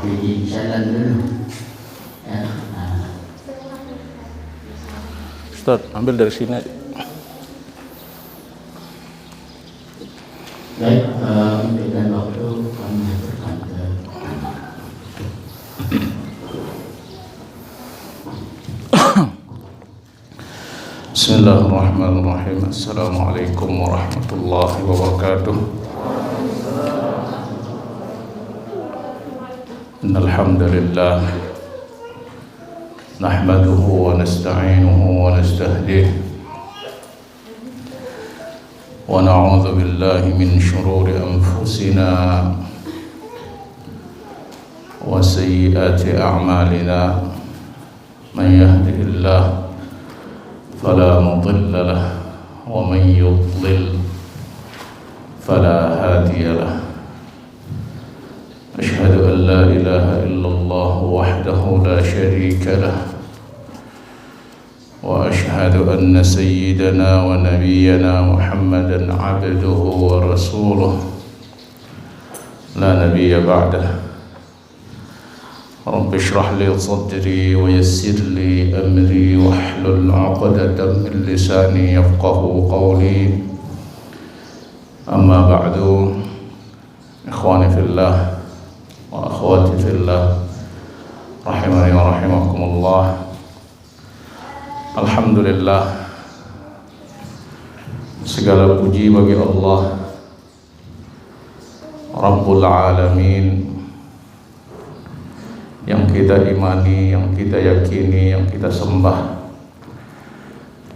Jadi jalan dulu. Ya, Ustaz, ambil dari sini. baik, dengan waktu kami berkata. Bismillahirrahmanirrahim. Assalamualaikum warahmatullahi wabarakatuh. Innal hamdalillah nahmaduhu wa nasta'inuhu wa nastahdihi wa na'udzu billahi min shururi anfusina wa sayyiati a'malina. Man yahdihillahu فلا مضل له ومن يضلل فلا هادي له أشهد أن لا إله إلا الله وحده لا شريك له وأشهد أن سيدنا ونبينا محمدا عبده ورسوله لا نبي بعده رب اشرح لي صدري ويسر لي أمري واحلل عقدة من لساني يفقه قولي. أما بعد، إخواني في الله وأخواتي في الله رحمني ورحمكم الله. Alhamdulillah, segala puji bagi Allah Rabbul Alamin, yang kita imani, yang kita yakini, yang kita sembah,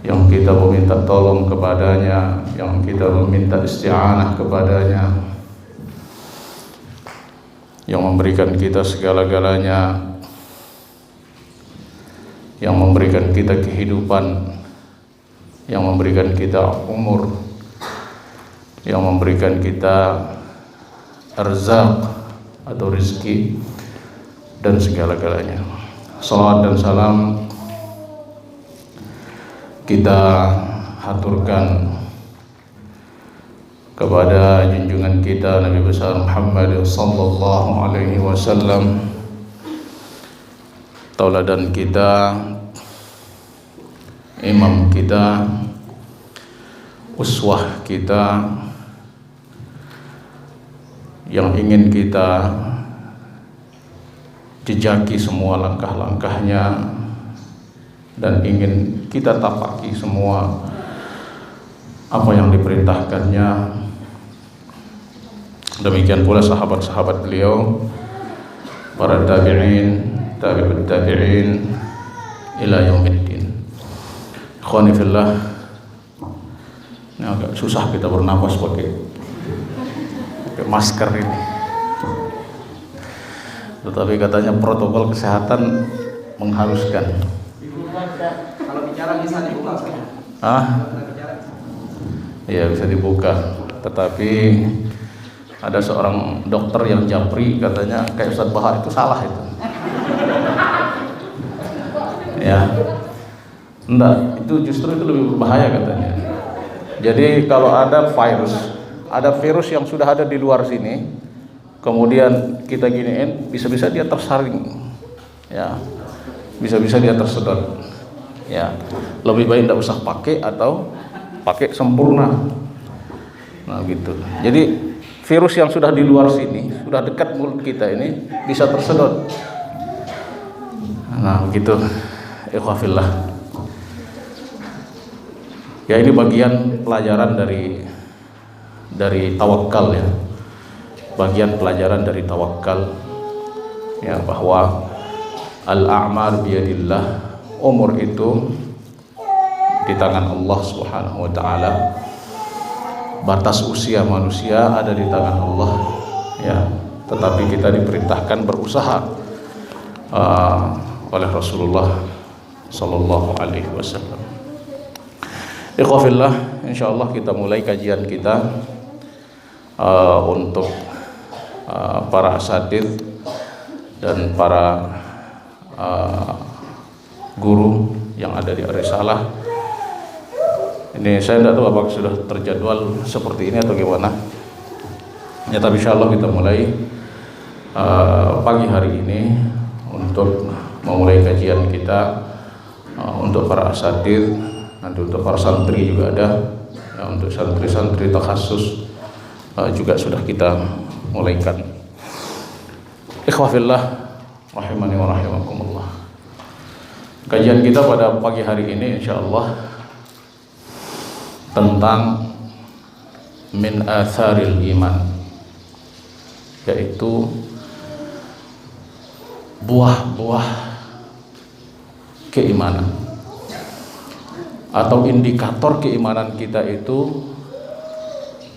yang kita meminta tolong kepadanya, yang kita meminta isti'anah kepadanya, yang memberikan kita segala-galanya, yang memberikan kita kehidupan, yang memberikan kita umur, yang memberikan kita arzak atau rezeki dan segala-galanya. Salawat dan salam kita haturkan kepada junjungan kita Nabi besar Muhammad sallallahu alaihi wasallam, tauladan kita, imam kita, uswah kita, yang ingin kita jejaki semua langkah-langkahnya dan ingin kita tapaki semua apa yang diperintahkannya. Demikian pula sahabat-sahabat beliau, para tabi'in, tabi'ut tabi'in ila yaumiddin. Ikhwani fillah, ini agak susah kita bernapas pakai masker ini. Tetapi katanya protokol kesehatan mengharuskan. Kalau bicara bisa dibuka saja. Iya, bisa dibuka. Tetapi ada seorang dokter yang japri katanya kayak Ustadz Bahar itu salah itu. Ya, enggak, itu justru itu lebih berbahaya katanya. Jadi kalau ada virus yang sudah ada di luar sini, kemudian kita giniin, bisa-bisa dia tersaring, ya, bisa-bisa dia tersedot, ya. Lebih baik tidak usah pakai atau pakai sempurna. Nah gitu. Jadi virus yang sudah di luar sini, sudah dekat mulut kita ini bisa tersedot. Nah begitu, ikhwafillah. Ya, ini bagian pelajaran dari tawakal, ya. Bagian pelajaran dari tawakal, ya, bahwa al-a'mar biyadillah, umur itu di tangan Allah Subhanahu wa taala. Batas usia manusia ada di tangan Allah, ya. Tetapi kita diperintahkan berusaha oleh Rasulullah sallallahu alaihi wasallam. Ikhwafillah, insyaallah kita mulai kajian kita untuk para asatidz dan para guru yang ada di Risalah. Ini saya tidak tahu apakah sudah terjadwal seperti ini atau gimana. Ya, tapi insyaallah kita mulai pagi hari ini untuk memulai kajian kita, untuk para asatidz, nanti untuk para santri juga ada, ya, untuk santri-santri takhasus juga sudah kita mulaikan. Ikhwafillah rahimani wa rahimakumullah. Kajian kita pada pagi hari ini insyaallah tentang min atharil iman, yaitu buah-buah keimanan atau indikator keimanan kita itu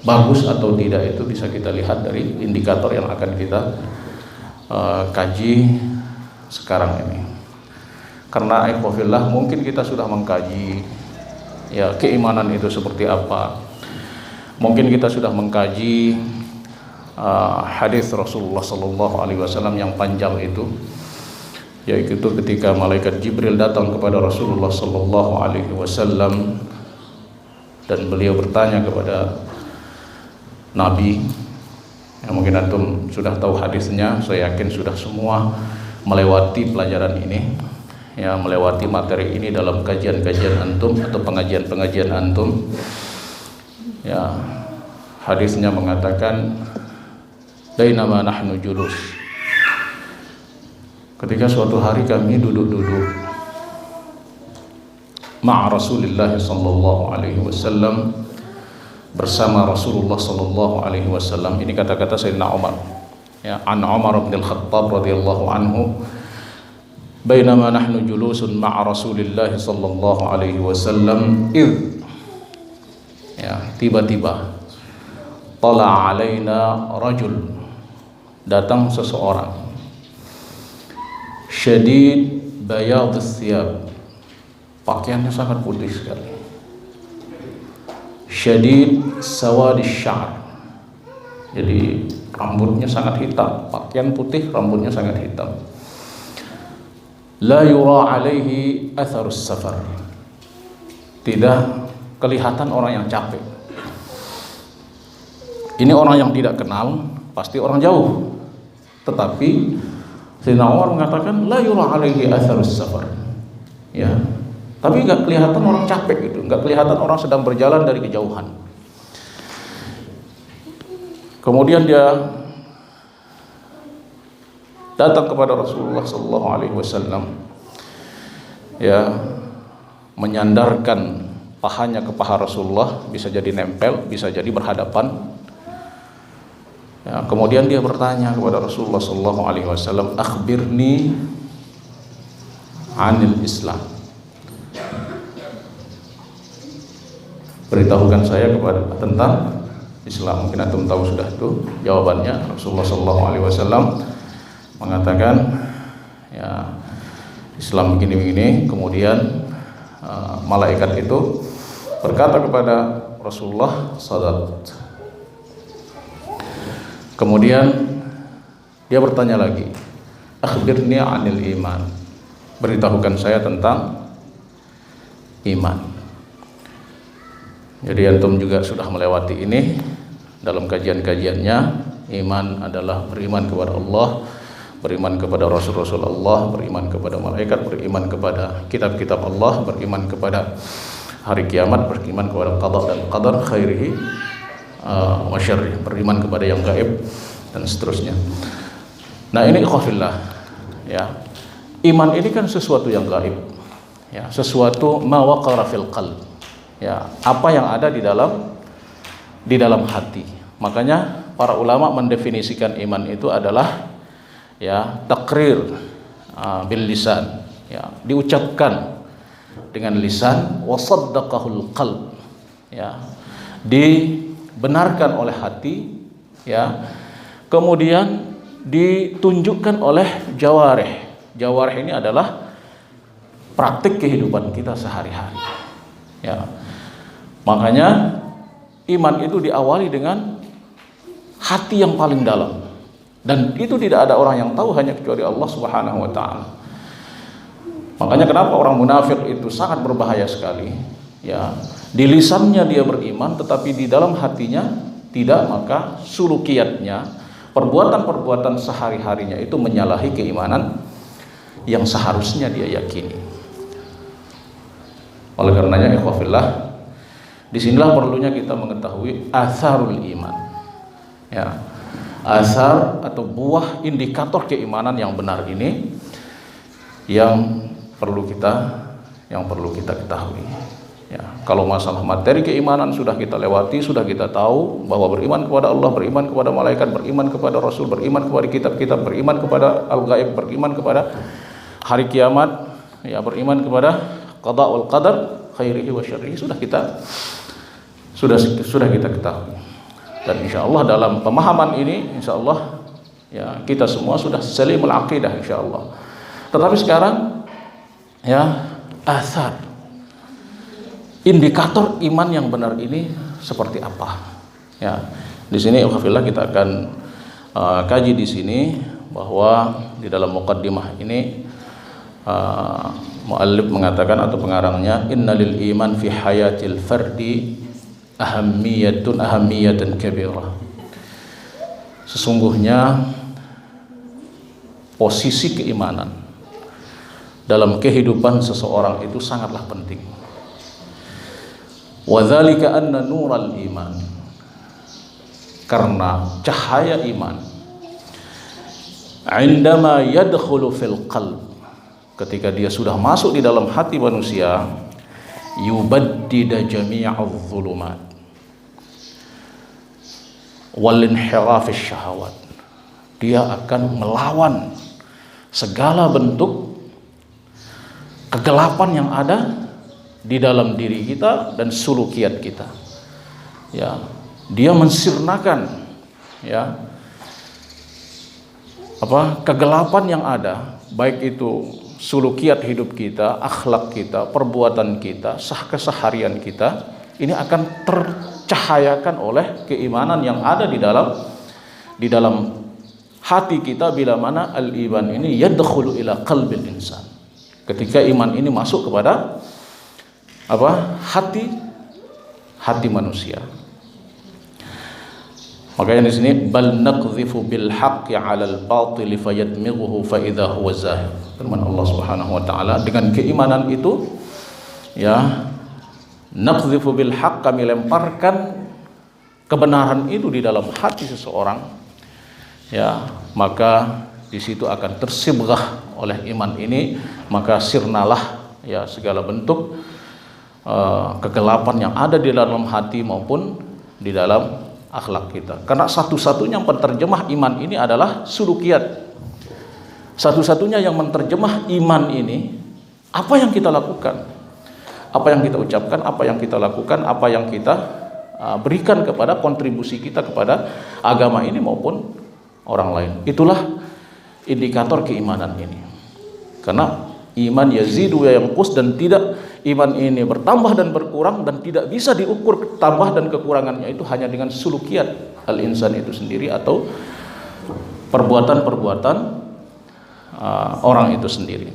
bagus atau tidak, itu bisa kita lihat dari indikator yang akan kita kaji sekarang ini. Karena ikhwafillah, mungkin kita sudah mengkaji ya keimanan itu seperti apa. Mungkin kita sudah mengkaji hadis Rasulullah sallallahu alaihi wasallam yang panjang itu, yaitu ketika malaikat Jibril datang kepada Rasulullah sallallahu alaihi wasallam dan beliau bertanya kepada Nabi. Ya, mungkin antum sudah tahu hadisnya, saya yakin sudah semua melewati pelajaran ini, ya, melewati materi ini dalam kajian-kajian antum atau pengajian-pengajian antum. Ya, hadisnya mengatakan, bainama nahnu julus, ketika suatu hari kami duduk-duduk ma'a Rasulillah sallallahu alaihi wasallam, bersama Rasulullah sallallahu alaihi wasallam. Ini kata-kata Sayyidina Umar, ya, an Umar bin Al-Khattab radhiyallahu anhu, bainama nahnu julusun ma'a Rasulillah sallallahu alaihi wasallam ya, tiba-tiba tala alaina rajul, datang seseorang, syadid bayadus thiyab, pakaiannya sangat putih sekali, syadid sawadis sya'r, jadi rambutnya sangat hitam, pakaian putih, rambutnya sangat hitam. La yura alaihi atharus safar, tidak kelihatan orang yang capek. Ini orang yang tidak kenal, pasti orang jauh, tetapi Sayyidina Umar mengatakan la yura alaihi atharus safar, ya, tapi nggak kelihatan orang capek gitu, nggak kelihatan orang sedang berjalan dari kejauhan. Kemudian dia datang kepada Rasulullah sallallahu alaihi wasallam, ya, menyandarkan pahanya ke paha Rasulullah, bisa jadi nempel, bisa jadi berhadapan. Ya, kemudian dia bertanya kepada Rasulullah sallallahu alaihi wasallam, akhbirni anil Islam, beritahukan saya tentang Islam. Mungkin antum tahu sudah itu jawabannya. Rasulullah sallallahu alaihi wasallam mengatakan, ya, Islam begini-begini. Kemudian malaikat itu berkata kepada Rasulullah, sadat. Kemudian dia bertanya lagi, akhbirni anil iman, beritahukan saya tentang iman. Jadi antum juga sudah melewati ini dalam kajian-kajiannya. Iman adalah beriman kepada Allah, beriman kepada Rasul-Rasul Allah, beriman kepada malaikat, beriman kepada kitab-kitab Allah, beriman kepada hari kiamat, beriman kepada qada dan qadar, khairihi wa syarrih, beriman kepada yang gaib dan seterusnya. Nah, ini ikhwafillah, ya. Iman ini kan sesuatu yang gaib, ya, sesuatu ma waqara fil qalb, ya, apa yang ada di dalam hati. Makanya para ulama mendefinisikan iman itu adalah, ya, takrir bil lisan, ya, diucapkan dengan lisan, wa saddaqahul qalb, ya, dibenarkan oleh hati, ya, kemudian ditunjukkan oleh jawarih. Jawarih ini adalah praktik kehidupan kita sehari-hari, ya. Makanya iman itu diawali dengan hati yang paling dalam, dan itu tidak ada orang yang tahu hanya kecuali Allah Subhanahu wa taala. Makanya kenapa orang munafik itu sangat berbahaya sekali, ya. Di lisannya dia beriman, tetapi di dalam hatinya tidak, maka sulukiyatnya, perbuatan-perbuatan sehari-harinya itu menyalahi keimanan yang seharusnya dia yakini. Oleh karenanya ikhwafillah, disinilah perlunya kita mengetahui atharul iman, ya, asar atau buah indikator keimanan yang benar ini yang perlu kita ketahui. Ya, kalau masalah materi keimanan sudah kita lewati, sudah kita tahu bahwa beriman kepada Allah, beriman kepada malaikat, beriman kepada Rasul, beriman kepada kitab-kitab, beriman kepada al-ghaib, beriman kepada hari kiamat, ya, beriman kepada qada wal qadar khairihi wa syarrihi, sudah kita ketahui. Dan insyaallah dalam pemahaman ini insyaallah ya kita semua sudah salimul aqidah insyaallah. Tetapi sekarang ya asar, indikator iman yang benar ini seperti apa? Ya, di sini alhamdulillah kita akan kaji di sini bahwa di dalam muqaddimah ini muallif mengatakan atau pengarangnya, innalil iman fi hayatil fardi ahammiyatan kabirah. Sesungguhnya posisi keimanan dalam kehidupan seseorang itu sangatlah penting. Wadzalika anna nural iman, karena cahaya iman indama yadkhulu fil qalb, ketika dia sudah masuk di dalam hati manusia, yubaddida jami'adh dhulumat wal inhirafish syahawat, dia akan melawan segala bentuk kegelapan yang ada di dalam diri kita dan sulukiat kita. Ya, dia mensirnakan ya kegelapan yang ada, baik itu sulukiat hidup kita, akhlak kita, perbuatan kita, keseharian kita, ini akan tercahayakan oleh keimanan yang ada di dalam hati kita, bila mana al-iman ini yadkhulu ila qalbil insan. Ketika iman ini masuk kepada hati manusia. Makanya di sini bal naqdhifu bil haqqi 'alal batil fayadmighuhu fa idza huwa zahir. Firman Allah Subhanahu wa taala, dengan keimanan itu ya naqdhifu bil haqq, kami lemparkan kebenaran itu di dalam hati seseorang, ya, maka di situ akan tersibghah oleh iman ini, maka sirnalah ya segala bentuk kegelapan yang ada di dalam hati maupun di dalam akhlak kita. Karena satu-satunya penerjemah iman ini adalah sulukiat. Satu-satunya yang menerjemah iman ini apa yang kita lakukan, apa yang kita ucapkan, apa yang kita lakukan, apa yang kita berikan kepada kontribusi kita kepada agama ini maupun orang lain. Itulah indikator keimanan ini. Karena iman yazidu wa yanqus, dan tidak, iman ini bertambah dan berkurang, dan tidak bisa diukur tambah dan kekurangannya itu hanya dengan sulukiat al-insan itu sendiri atau perbuatan-perbuatan orang itu sendiri.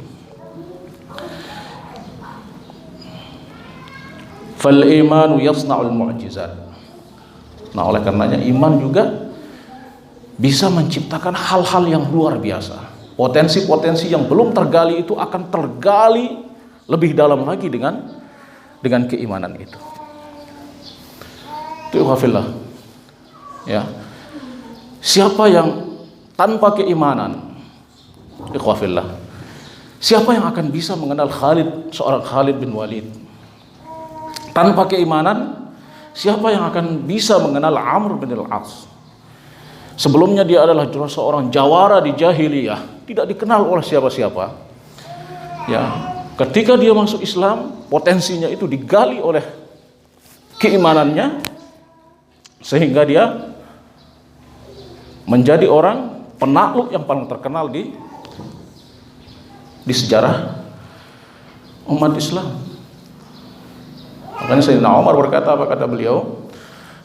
Fal imanu yasna'ul mu'jizat. Nah, oleh karenanya iman juga bisa menciptakan hal-hal yang luar biasa. Potensi-potensi yang belum tergali itu akan tergali lebih dalam lagi dengan keimanan itu. Itu ikhwafillah. Ya. Siapa yang tanpa keimanan, ikhwafillah, siapa yang akan bisa mengenal seorang Khalid bin Walid? Tanpa keimanan, siapa yang akan bisa mengenal Amr bin al-As? Sebelumnya dia adalah seorang jawara di jahiliyah, tidak dikenal oleh siapa-siapa. Ya, ketika dia masuk Islam, potensinya itu digali oleh keimanannya, sehingga dia menjadi orang penakluk yang paling terkenal di sejarah umat Islam. Makanya Sayyidina Umar berkata, apa kata beliau?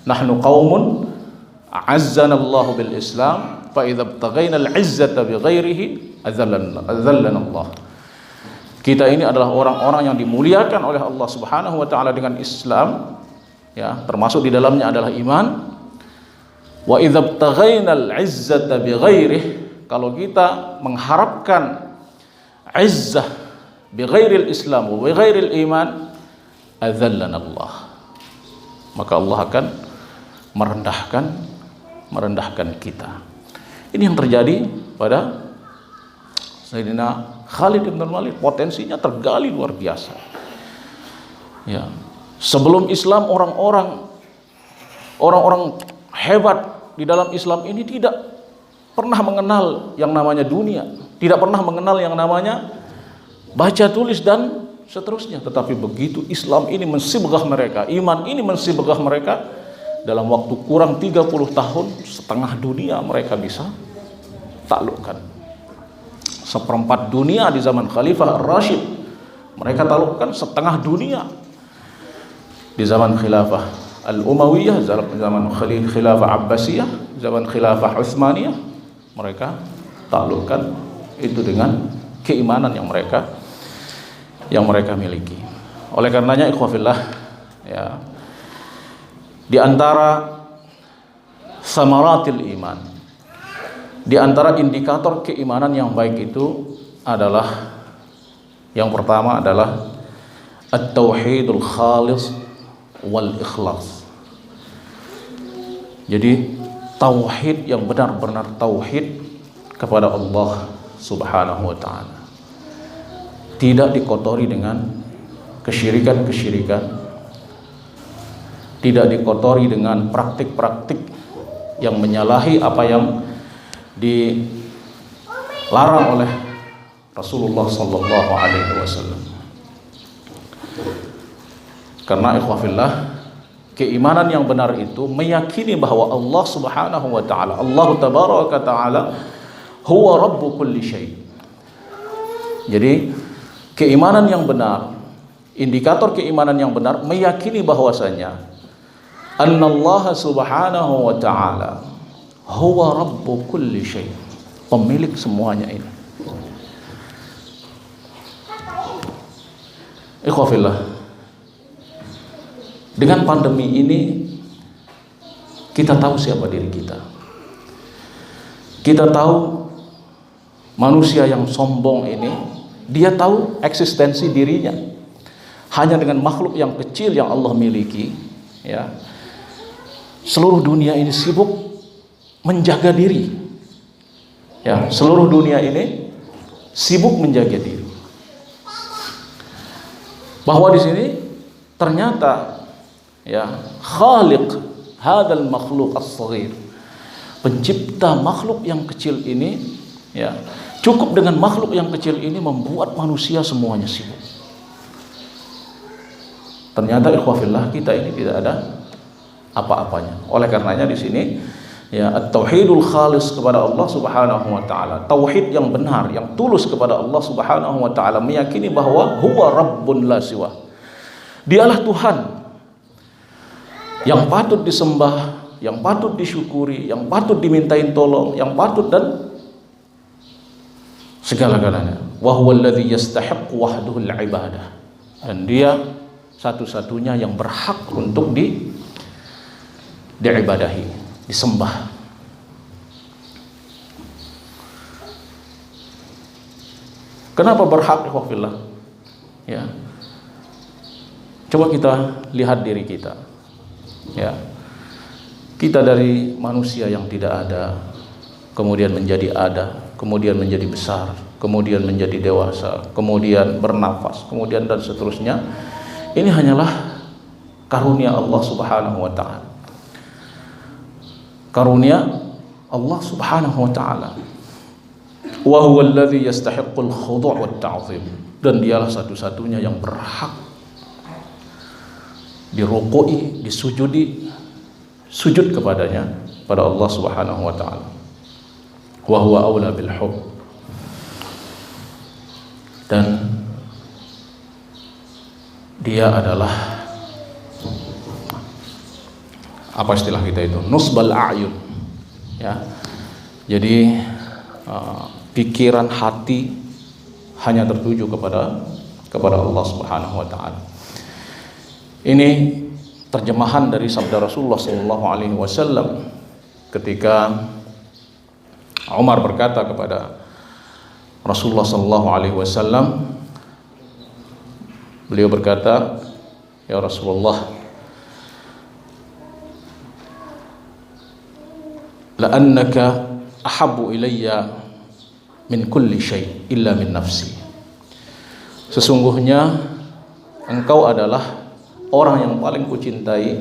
Nahnu qaumun a'azzana Allah bil Islam, fa idza btaghaina al-'izzata bi ghairihi adzallana Allah. Kita ini adalah orang-orang yang dimuliakan oleh Allah Subhanahu wa taala dengan Islam, ya, termasuk di dalamnya adalah iman. Wa idza btaghainal 'izzata bighairihi, kalau kita mengharapkan izzah bighairil Islam wa bighairil iman, adzallana Allah, maka Allah akan merendahkan kita. Ini yang terjadi pada Sayyidina Khalid bin Walid. Potensinya tergali luar biasa. Ya. Sebelum Islam, orang-orang hebat di dalam Islam ini tidak pernah mengenal yang namanya dunia, tidak pernah mengenal yang namanya baca tulis dan seterusnya. Tetapi begitu Islam ini mensibghah mereka, iman ini mensibghah mereka, dalam waktu kurang 30 tahun setengah dunia mereka bisa taklukkan. Seperempat dunia di zaman Khalifah Ar-Rasyid mereka taklukkan, setengah dunia di zaman Khilafah Al-Umayyah, zaman Khilafah Abbasiyah, zaman Khilafah Utsmaniyah, mereka taklukkan itu dengan keimanan yang mereka miliki. Oleh karenanya ikhwafillah, ya, di antara samaratil iman, di antara indikator keimanan yang baik itu adalah, yang pertama adalah at-tauhidul khalis wal ikhlas. Jadi tauhid yang benar-benar tauhid kepada Allah Subhanahu wa ta'ala, tidak dikotori dengan kesyirikan-kesyirikan, tidak dikotori dengan praktik-praktik yang menyalahi apa yang dilarang oleh Rasulullah sallallahu alaihi wasallam. Karena ikhwafillah, keimanan yang benar itu meyakini bahwa Allah Subhanahu wa ta'ala, Allah tabaraka ta'ala, huwa rabbu kulli syai'. Jadi keimanan yang benar, indikator keimanan yang benar meyakini bahwasanya annallaha subhanahu wa ta'ala huwa rabbu kulli syai', pemilik semuanya ini. Ikhwafillah, dengan pandemi ini kita tahu siapa diri kita. Kita tahu manusia yang sombong ini, dia tahu eksistensi dirinya. Hanya dengan makhluk yang kecil yang Allah miliki, ya, seluruh dunia ini sibuk menjaga diri. Ya, seluruh dunia ini sibuk menjaga diri. Bahwa di sini ternyata, ya, khaliq hadzal makhluk as-saghir, pencipta makhluk yang kecil ini, ya, cukup dengan makhluk yang kecil ini membuat manusia semuanya sibuk. Ternyata ikhwafillah, kita ini tidak ada apa-apanya. Oleh karenanya di sini, ya, at-tauhidul khalis kepada Allah Subhanahu wa ta'ala, tauhid yang benar, yang tulus kepada Allah Subhanahu wa ta'ala, meyakini bahwa huwa rabbun la siwa, dialah Tuhan yang patut disembah, yang patut disyukuri, yang patut dimintain tolong, yang patut dan segala-galanya. Wa huwa alladhi yastahiqqu wahdahu al-ibadah, dan dia satu-satunya yang berhak untuk diibadahi, disembah. Kenapa berhak, ikhwafillah? Ya, coba kita lihat diri kita. Ya, kita dari manusia yang tidak ada, kemudian menjadi ada, kemudian menjadi besar, kemudian menjadi dewasa, kemudian bernafas, kemudian dan seterusnya. Ini hanyalah karunia Allah Subhanahu wa ta'ala, karunia Allah Subhanahu wa ta'ala. Wa huwa alladhi yastahiqqul khudu' wat ta'zim, dan dialah satu-satunya yang berhak dirukui, disujudi, sujud kepadanya, pada Allah Subhanahu wa ta'ala. Wa huwa aula bil hub, dan dia adalah, apa istilah kita itu, nusbal a'yun, ya. Jadi pikiran hati hanya tertuju kepada Allah Subhanahu wa ta'ala. Ini terjemahan dari sabda Rasulullah sallallahu alaihi wasallam ketika Umar berkata kepada Rasulullah sallallahu alaihi wasallam, beliau berkata, "Ya Rasulullah, la annaka ahabbu ilayya min kulli syai' illa min nafsi." Sesungguhnya engkau adalah orang yang paling kucintai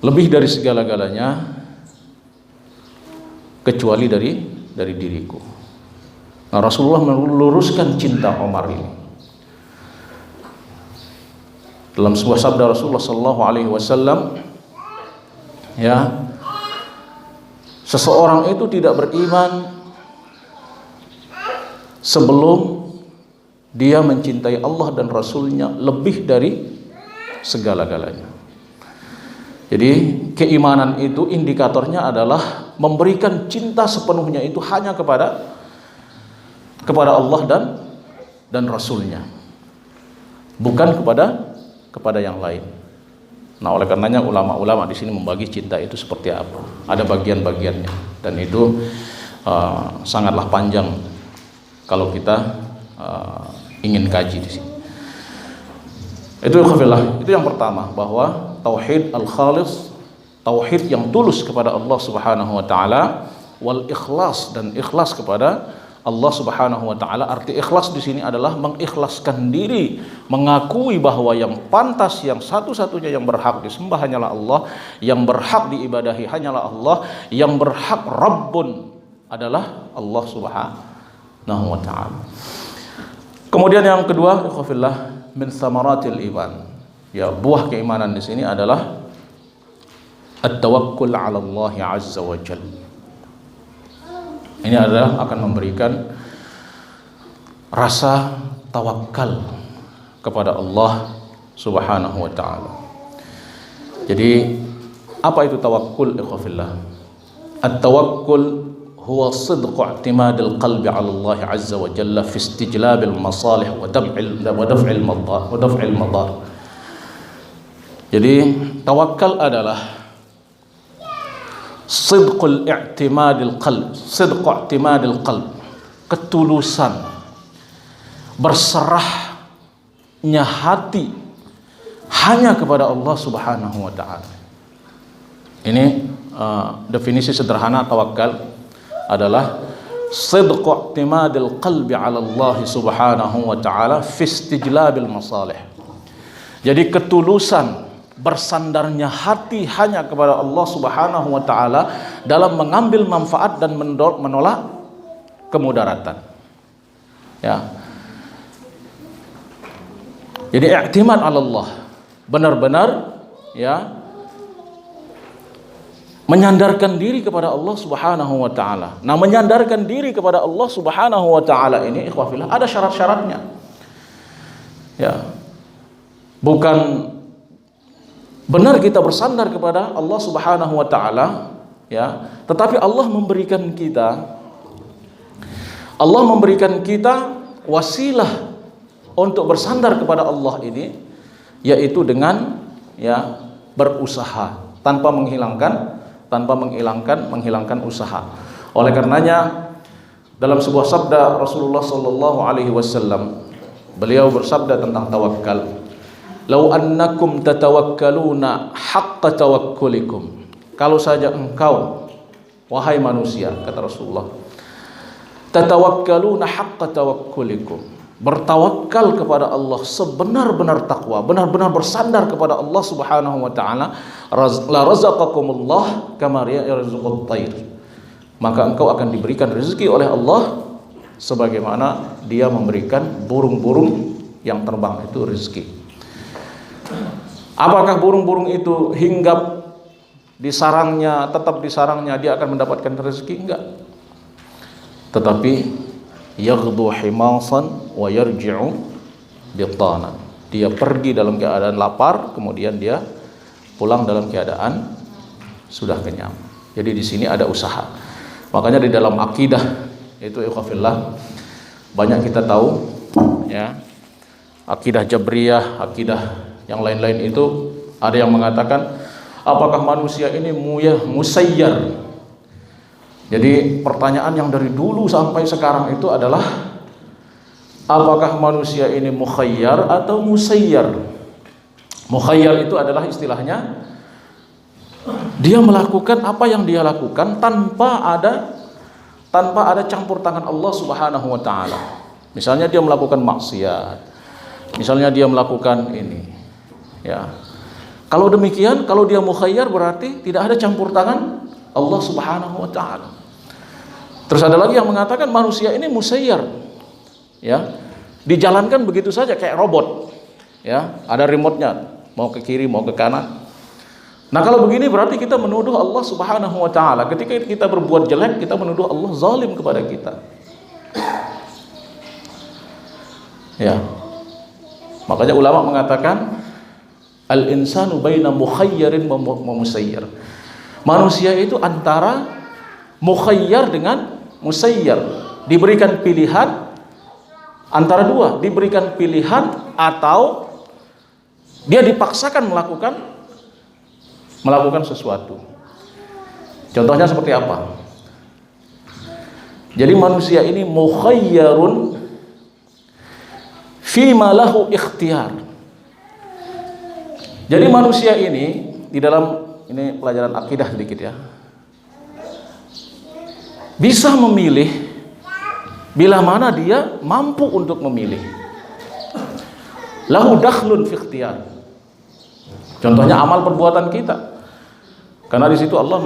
lebih dari segala-galanya kecuali dari diriku. Nah, Rasulullah meluruskan cinta Umar ini. Dalam sebuah sabda Rasulullah sallallahu alaihi wasallam, ya, seseorang itu tidak beriman sebelum dia mencintai Allah dan Rasulnya lebih dari segala-galanya. Jadi keimanan itu indikatornya adalah memberikan cinta sepenuhnya itu hanya kepada Allah dan Rasulnya, bukan kepada yang lain. Nah, oleh karenanya ulama-ulama di sini membagi cinta itu seperti apa. Ada bagian-bagiannya, dan itu sangatlah panjang kalau kita ingin kaji di sini. Itu yang pertama, bahwa tauhid al-khalis, tauhid yang tulus kepada Allah Subhanahu wa taala, wal ikhlas, dan ikhlas kepada Allah Subhanahu wa taala. Arti ikhlas di sini adalah mengikhlaskan diri, mengakui bahwa yang pantas, yang satu-satunya yang berhak disembah hanyalah Allah, yang berhak diibadahi hanyalah Allah, yang berhak Rabbun adalah Allah Subhanahu wa taala. Kemudian yang kedua, ikhwafillah, min samaratil iman. Ya, buah keimanan di sini adalah at-tawakkul 'ala Allah 'azza wa jalla. Ini adalah akan memberikan rasa tawakal kepada Allah Subhanahu wa taala. Jadi, apa itu tawakkul, ikhwafillah? At-tawakkul huwa sidqu i'timadil qalbi 'ala Allah 'azza wa jalla fi istijlabil masalih wa daf'il madar. Jadi tawakal adalah sidqul i'timadil qalb, ketulusan berserahnya hati hanya kepada Allah Subhanahu wa taala. Ini definisi sederhana tawakal adalah sidqu i'timadil qalbi 'ala Allah Subhanahu wa taala fi istijlabil masalih. Jadi ketulusan bersandarnya hati hanya kepada Allah Subhanahu wa taala dalam mengambil manfaat dan menolak kemudaratan. Ya. Jadi i'timad 'ala Allah, benar-benar ya menyandarkan diri kepada Allah Subhanahu wa taala. Nah, menyandarkan diri kepada Allah Subhanahu wa taala ini, ikhwafillah, ada syarat-syaratnya. Ya. Bukan benar kita bersandar kepada Allah Subhanahu wa taala, ya, tetapi Allah memberikan kita wasilah untuk bersandar kepada Allah ini, yaitu dengan ya berusaha tanpa menghilangkan usaha. Oleh karenanya dalam sebuah sabda Rasulullah sallallahu alaihi wasallam, beliau bersabda tentang tawakal, "Lau annakum tatawakkaluna haqqa tawakkulikum." Kalau saja engkau, wahai manusia, kata Rasulullah, tatawakkaluna haqqa tawakkulikum, bertawakal kepada Allah sebenar-benar takwa, benar-benar bersandar kepada Allah Subhanahu wa taala, la razaqakumullah kama yarzuqut thair, maka engkau akan diberikan rezeki oleh Allah sebagaimana Dia memberikan burung-burung yang terbang itu rezeki. Apakah burung-burung itu hinggap di sarangnya, tetap di sarangnya dia akan mendapatkan rezeki? Enggak. Tetapi yaghdu himasan wa yarji'u bitanan. Dia pergi dalam keadaan lapar, kemudian dia pulang dalam keadaan sudah kenyang. Jadi di sini ada usaha. Makanya di dalam akidah itu, ikhwafillah, banyak kita tahu ya, akidah Jabriyah, akidah yang lain-lain itu ada yang mengatakan Apakah manusia ini musayyar? Jadi pertanyaan yang dari dulu sampai sekarang itu adalah apakah manusia ini mukhayyar atau musayyar? Mukhayyar itu adalah istilahnya dia melakukan apa yang dia lakukan tanpa ada campur tangan Allah Subhanahu wa taala. Misalnya dia melakukan maksiat. Misalnya dia melakukan ini. Ya. Kalau demikian, kalau dia mukhayyar berarti tidak ada campur tangan Allah Subhanahu wa taala. Terus ada lagi yang mengatakan manusia ini musayyar. Ya. Dijalankan begitu saja kayak robot. Ya, ada remote-nya, mau ke kiri, mau ke kanan. Nah, kalau begini berarti kita menuduh Allah Subhanahu wa taala. Ketika kita berbuat jelek, kita menuduh Allah zalim kepada kita. Ya. Makanya ulama mengatakan al-insanu baina mukhayyarin wa musayyar. Manusia itu antara mukhayyar dengan musayyar. Diberikan pilihan antara dua, diberikan pilihan atau dia dipaksakan melakukan sesuatu. Contohnya seperti apa? Jadi manusia ini mukhayyarun fima lahu ikhtiyar. Jadi manusia ini di dalam ini pelajaran akidah sedikit ya. Bisa memilih bila mana dia mampu untuk memilih. Lahu dakhlun fi ikhtiyar. Contohnya amal perbuatan kita. Karena di situ Allah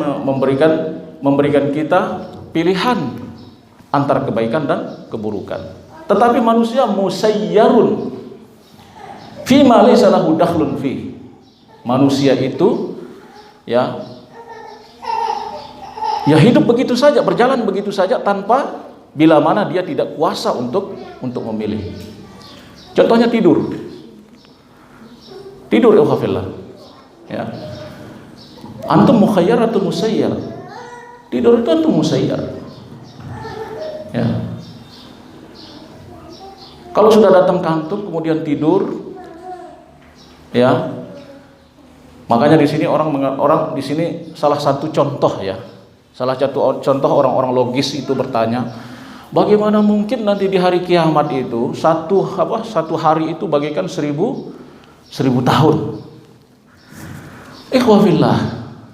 memberikan kita pilihan antara kebaikan dan keburukan. Tetapi manusia musayyarun fima laysa lahu dakhlun fi. Manusia itu ya hidup begitu saja, berjalan begitu saja tanpa bila mana dia tidak kuasa untuk memilih. Contohnya tidur ikhwafillah. Ya. Antum mukhayyar atau musayyar? Tidur itu antum musayyar. Ya. Kalau sudah datang kantuk kemudian tidur, ya. Makanya di sini orang di sini salah satu contoh ya. Salah satu contoh orang-orang logis itu bertanya, bagaimana mungkin nanti di hari kiamat itu satu hari itu bagaikan 1000 tahun. Ikhwafillah,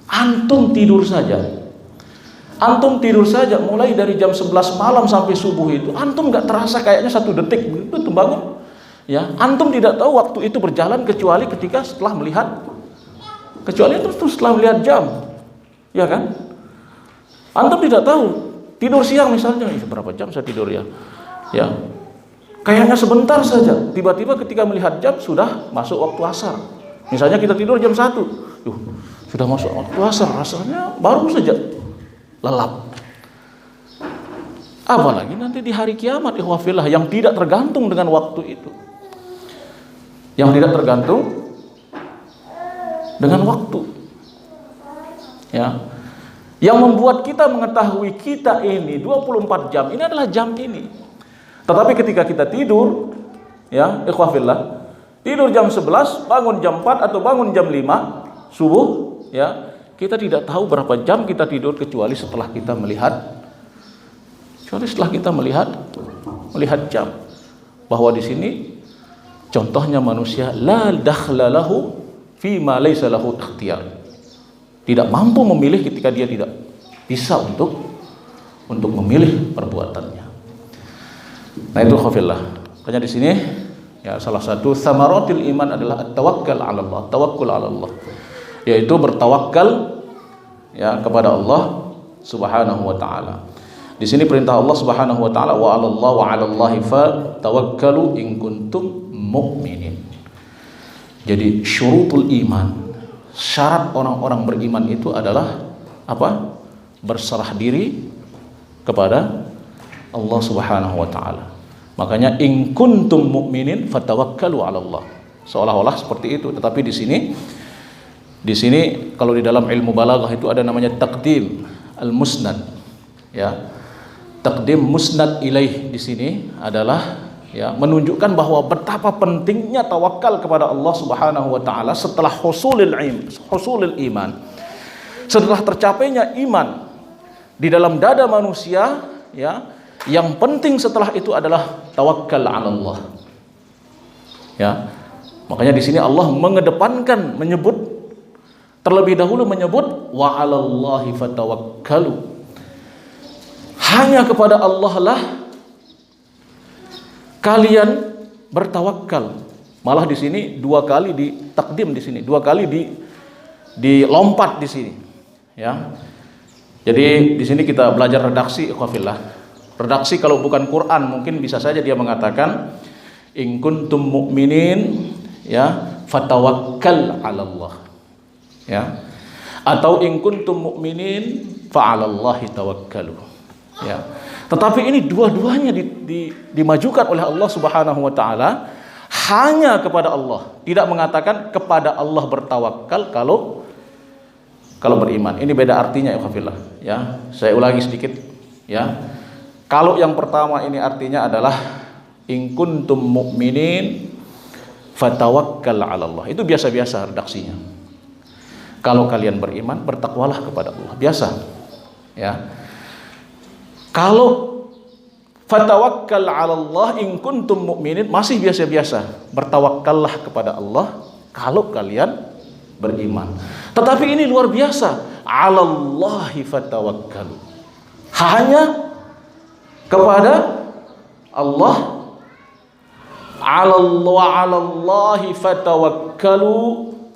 antum tidur saja mulai dari jam 11 malam sampai subuh itu antum nggak terasa kayaknya 1 detik begitu bangun. Ya, antum tidak tahu waktu itu berjalan kecuali setelah melihat jam. Ya kan? Antum tidak tahu. Tidur siang misalnya, berapa jam saya tidur ya? Ya. Kayaknya sebentar saja. Tiba-tiba ketika melihat jam sudah masuk waktu asar. Misalnya kita tidur jam 1. Sudah masuk waktu asar, rasanya baru saja lelap. Apalagi nanti di hari kiamat ikhwafillah yang tidak tergantung dengan waktu itu. Yang tidak tergantung dengan waktu. Ya. Yang membuat kita mengetahui kita ini 24 jam ini adalah jam ini. Tetapi ketika kita tidur, ya, ikhwafillah, tidur jam 11, bangun jam 4 atau bangun jam 5 subuh, ya, kita tidak tahu berapa jam kita tidur kecuali setelah kita melihat jam. Bahwa di sini contohnya manusia la dakhla lahu fi ma laysa lahu ikhtiyar. Tidak mampu memilih ketika dia tidak bisa untuk memilih perbuatannya. Nah itu khafillah. Makanya di sini ya salah satu thamaratil iman adalah at-tawakkal 'ala Allah, tawakkul 'ala Allah. Yaitu bertawakal ya kepada Allah Subhanahu wa taala. Di sini perintah Allah Subhanahu wa taala wa 'alallahi fatawakkalu in kuntum mu'minin. Jadi syurutul iman, syarat orang-orang beriman itu adalah apa? Berserah diri kepada Allah Subhanahu wa taala. Makanya in kuntum mu'minin fatawakkalu 'ala Allah. Seolah-olah seperti itu, tetapi di sini kalau di dalam ilmu balaghah itu ada namanya taqdim al-musnad. Ya. Taqdim musnad ilaih di sini adalah ya, menunjukkan bahwa betapa pentingnya tawakal kepada Allah Subhanahu wa taala setelah husulul iman. Setelah tercapainya iman di dalam dada manusia, ya, yang penting setelah itu adalah tawakkal 'ala Allah. Ya. Makanya di sini Allah mengedepankan, terlebih dahulu menyebut wa 'alallahi fatawakkalu. Hanya kepada Allah lah kalian bertawakal. Malah di sini dua kali ditakdim, di sini dua kali dilompat di sini, ya. Jadi di sini kita belajar redaksi, ikhwafillah. Redaksi kalau bukan Quran mungkin bisa saja dia mengatakan in kuntum mu'minin, ya, fatawakkal 'ala Allah, ya. Atau in kuntum mu'minin fa 'alallahi tawakkalu, ya. Tetapi ini dua-duanya dimajukan oleh Allah Subhanahu wa taala hanya kepada Allah. Tidak mengatakan kepada Allah bertawakal kalau beriman. Ini beda artinya, ya khafillah, ya. Saya ulangi sedikit, ya. Kalau yang pertama ini artinya adalah in kuntum mu'minin fatawakkal 'ala Allah. Itu biasa-biasa redaksinya. Kalau kalian beriman, bertakwalah kepada Allah. Biasa, ya. Kalau fatawakkal 'ala Allah in kuntum mu'minin masih biasa-biasa. Bertawakkallah kepada Allah kalau kalian beriman. Tetapi ini luar biasa. 'Alallahi fatawakkalu. Hanya kepada Allah. 'Alallahi fatawakkalu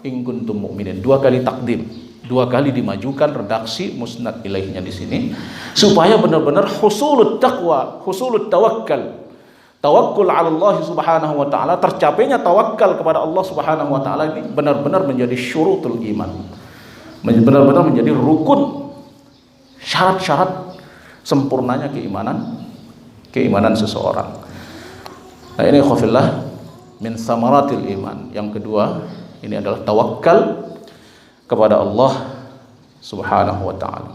in kuntum mu'minin. Dua kali takdim. Dua kali dimajukan redaksi musnad ilaihnya di sini supaya benar-benar husulut taqwa, husulut tawakkal. Tawakkul 'ala Allah Subhanahu wa taala, tercapainya tawakal kepada Allah Subhanahu wa taala ini benar-benar menjadi syurutul iman. Benar-benar menjadi rukun, syarat-syarat sempurnanya keimanan seseorang. Nah, ini khafillah min samaratil iman. Yang kedua, ini adalah tawakal kepada Allah Subhanahu wa taala.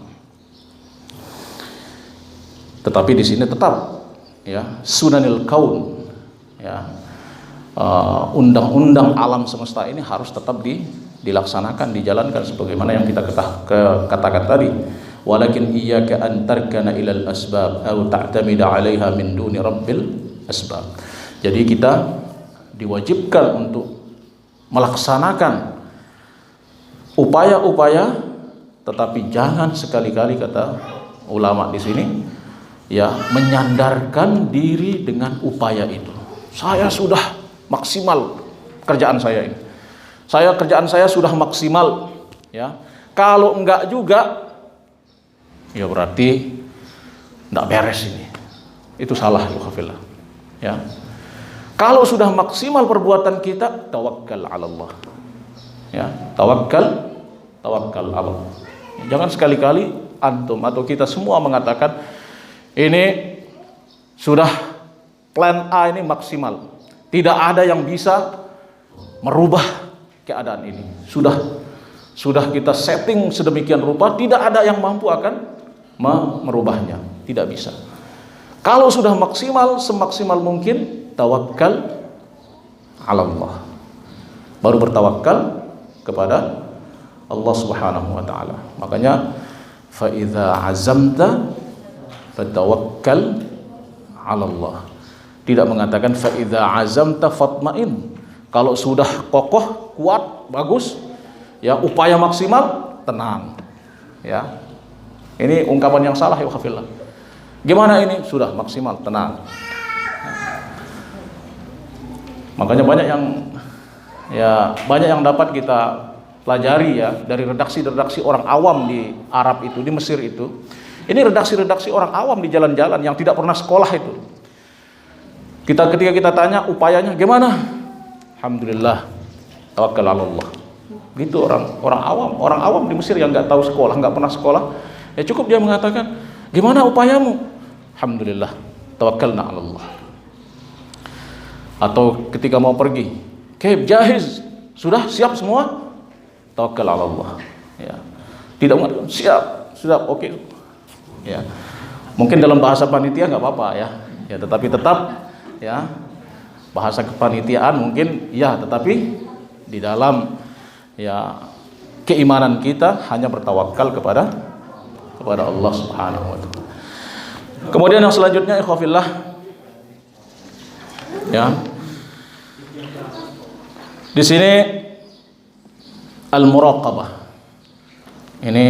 Tetapi di sini tetap, ya, sunanil kaun, ya, undang-undang alam semesta ini harus tetap dilaksanakan, dijalankan sebagaimana yang kita katakan tadi. Walakin iyyaka an tarkana ilal asbab aw ta'tamida 'alaiha min duni rabbil asbab. Jadi kita diwajibkan untuk melaksanakan upaya-upaya, tetapi jangan sekali-kali, kata ulama di sini, ya, menyandarkan diri dengan upaya itu. Saya sudah maksimal kerjaan saya ini. Kerjaan saya sudah maksimal, ya. Kalau enggak juga, ya berarti enggak beres ini. Itu salah, ya. Kalau sudah maksimal perbuatan kita, tawakkal 'ala Allah. Ya, tawakkal Allah. Jangan sekali-kali antum atau kita semua mengatakan ini sudah plan A ini maksimal. Tidak ada yang bisa merubah keadaan ini. Sudah kita setting sedemikian rupa, tidak ada yang mampu akan merubahnya. Tidak bisa. Kalau sudah maksimal, semaksimal mungkin, tawakkal 'ala Allah. Baru bertawakal kepada Allah Subhanahu wa taala. Makanya fa idza azamta fatawakkal 'ala Allah. Tidak mengatakan fa idza azamta fatmain. Kalau sudah kokoh, kuat, bagus, ya, upaya maksimal, tenang. Ya. Ini ungkapan yang salah, ya khafillah. Gimana ini? Sudah maksimal, tenang. Makanya banyak yang dapat kita pelajari, ya, dari redaksi-redaksi orang awam di Arab itu, di Mesir itu. Ini redaksi-redaksi orang awam di jalan-jalan yang tidak pernah sekolah itu. Ketika kita tanya upayanya gimana? Alhamdulillah, tawakkal 'ala Allah. Gitu orang awam di Mesir yang nggak tahu sekolah, nggak pernah sekolah, ya cukup dia mengatakan, gimana upayamu? Alhamdulillah, tawakkalna 'ala Allah. Atau ketika mau pergi, kaib jahiz, sudah siap semua? Tawakkal 'ala Allah. Ya. Tidak mengatakan siap, sudah oke. Ya. Mungkin dalam bahasa panitia nggak apa-apa, ya. Ya, tetapi tetap, ya, bahasa kepanitiaan mungkin ya, tetapi di dalam ya keimanan kita hanya bertawakal kepada Allah Subhanahu wa taala. Kemudian yang selanjutnya ikhwafillah ya. Di sini al-muraqabah. Ini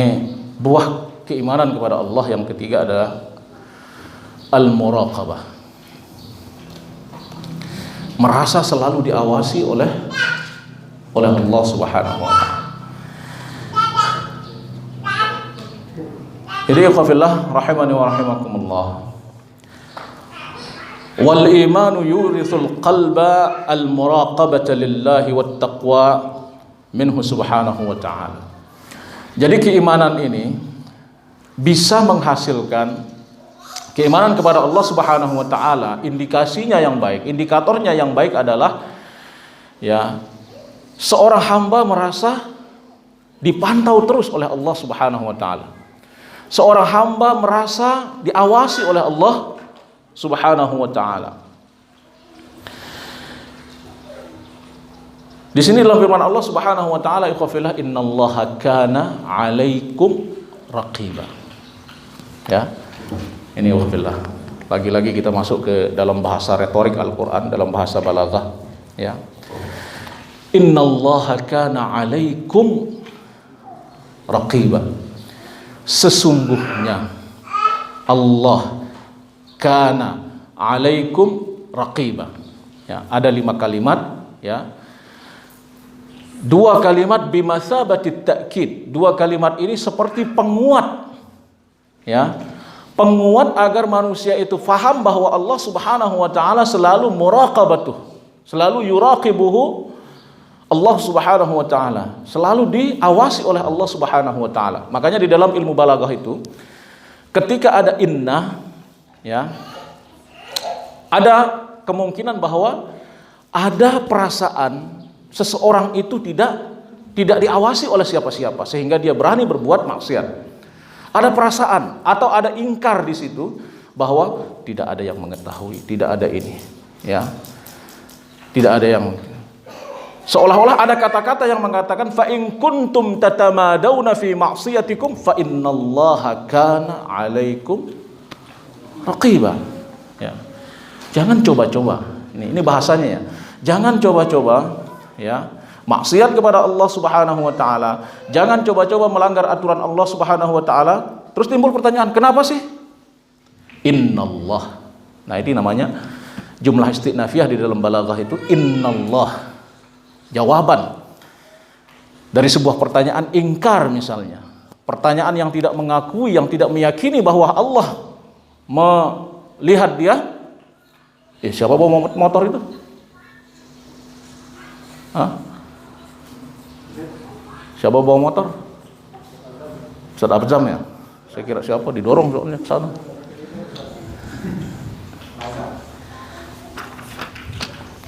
buah keimanan kepada Allah yang ketiga adalah al-muraqabah. Merasa selalu diawasi oleh Allah Subhanahu wa taala. Jadi ikhwafillah rahimani wa rahimakumullah. Wal imanu yuritsul qalba al muraqabata lillahi wat taqwa minhu subhanahu wa ta'ala. Jadi keimanan ini bisa menghasilkan keimanan kepada Allah Subhanahu wa taala. Indikasinya yang baik, indikatornya yang baik adalah ya seorang hamba merasa dipantau terus oleh Allah Subhanahu wa taala. Seorang hamba merasa diawasi oleh Allah Subhanahu wa taala. Di sini dalam firman Allah Subhanahu wa taala, ikhwafillah, innallaha kana 'alaikum raqiba. Ya. Ini ikhwafillah. Lagi-lagi kita masuk ke dalam bahasa retorik Al-Qur'an, dalam bahasa balaghah, ya. Innallaha kana 'alaikum raqiba. Sesungguhnya Allah kana 'alaikum raqiba. Ya, ada 5 kalimat, ya. 2 kalimat bimasabatit ta'kid. 2 kalimat ini seperti penguat, ya. Penguat agar manusia itu faham bahwa Allah Subhanahu wa taala selalu muraqabatuh, selalu yuraqibuhu Allah Subhanahu wa taala, selalu diawasi oleh Allah Subhanahu wa taala. Makanya di dalam ilmu balaghah itu ketika ada inna, ya, ada kemungkinan bahwa ada perasaan seseorang itu tidak diawasi oleh siapa-siapa sehingga dia berani berbuat maksiat. Ada perasaan atau ada ingkar di situ bahwa tidak ada yang mengetahui, tidak ada ini, ya. Tidak ada yang, seolah-olah ada kata-kata yang mengatakan fa in kuntum tatamadawna fi ma'siyatikum fa innallaha kana 'alaikum raqiba. Ya. Jangan coba-coba. Ini bahasanya ya. Jangan coba-coba, ya, maksiat kepada Allah Subhanahu wa taala. Jangan coba-coba melanggar aturan Allah Subhanahu wa taala. Terus timbul pertanyaan, kenapa sih? Innallah. Nah, ini namanya jumlah istinafiyah di dalam balaghah itu innallah. Jawaban dari sebuah pertanyaan ingkar misalnya. Pertanyaan yang tidak mengakui, yang tidak meyakini bahwa Allah melihat dia. Siapa bawa motor itu? Hah? Siapa bawa motor? Ustaz Abzam ya? Saya kira siapa, didorong soalnya ke sana.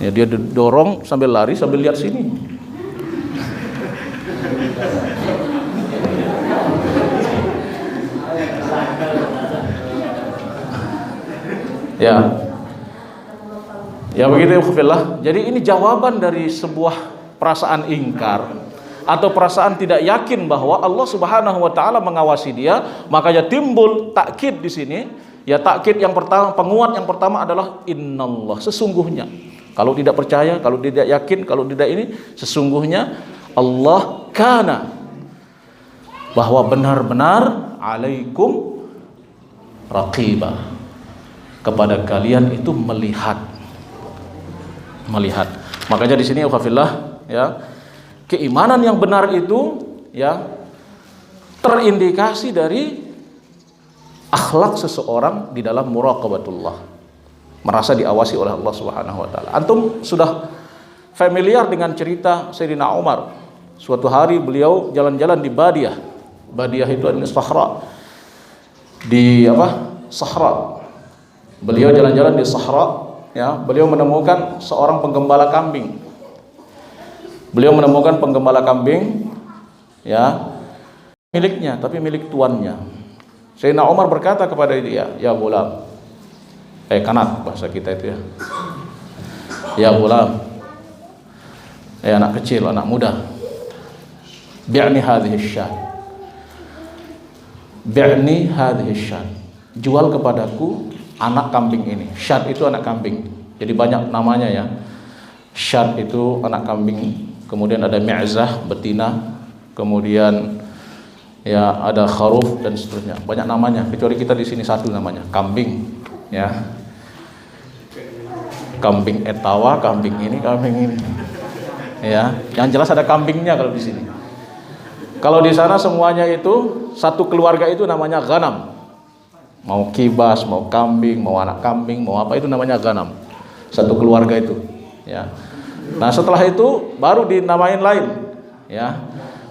Ya, dia dorong sambil lari sambil lihat sini. Ya. Ya begitu ya. Jadi ini jawaban dari sebuah perasaan ingkar atau perasaan tidak yakin bahwa Allah Subhanahu wa taala mengawasi dia, makanya timbul takkid di sini. Ya, takkid yang pertama, penguat yang pertama adalah innallah, sesungguhnya. Kalau tidak percaya, kalau tidak yakin, kalau tidak ini, sesungguhnya Allah kana, bahwa benar-benar alaikum raqibah, kepada kalian itu melihat. Makanya di sini ukhafillah, ya, keimanan yang benar itu, ya, terindikasi dari akhlak seseorang di dalam muraqabatullah, merasa diawasi oleh Allah Subhanahu wa taala. Antum sudah familiar dengan cerita Sayyidina Umar. Suatu hari beliau jalan-jalan di Badiyah. Badiyah itu adalah Sahra. Di Sahra. Beliau jalan-jalan di Sahra, ya, beliau menemukan seorang penggembala kambing. Beliau menemukan penggembala kambing, ya, miliknya tapi milik tuannya. Sayyidina Umar berkata kepada dia, ya gulam, kanak bahasa kita itu ya. Ya gulam, anak kecil, anak muda, bi'ni hadhihi syat, bi'ni hadhihi syat, jual kepadaku anak kambing ini. Syat itu anak kambing, jadi banyak namanya ya. Syat itu anak kambing, kemudian ada mi'zah, betina, kemudian ya ada kharuf dan seterusnya, banyak namanya. Kecuali kita di sini satu namanya kambing, ya. Kambing etawa, kambing ini, ya. Yang jelas ada kambingnya kalau di sini. Kalau di sana semuanya itu satu keluarga itu namanya ghanam. Mau kibas, mau kambing, mau anak kambing, mau apa itu namanya ghanam. Satu keluarga itu, ya. Nah setelah itu baru dinamain lain, ya.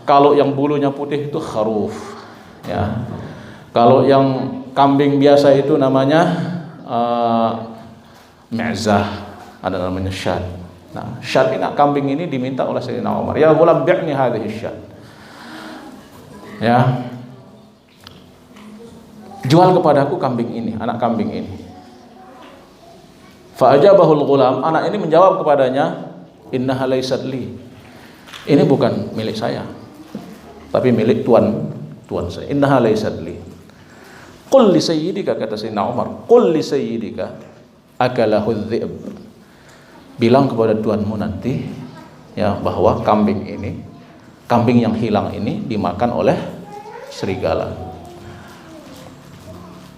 Kalau yang bulunya putih itu kharuf, ya. Kalau yang kambing biasa itu namanya mi'zah, ada namanya syad. Nah, syad ini kambing ini diminta oleh Sayyidina Umar. Ya ghulam bi'ni hadhihi syad. Ya. Jual kepadaku kambing ini, anak kambing ini. Fa ajabahul ghulam, anak ini menjawab kepadanya, innaha laysat li. Ini bukan milik saya, tapi milik tuan saya. Innaha laysat li. Qul li sayyidika, kata Sayyidina Umar, qul li sayyidika akalahu dhi'b. Bilang kepada tuanmu nanti ya bahwa kambing ini, kambing yang hilang ini dimakan oleh serigala.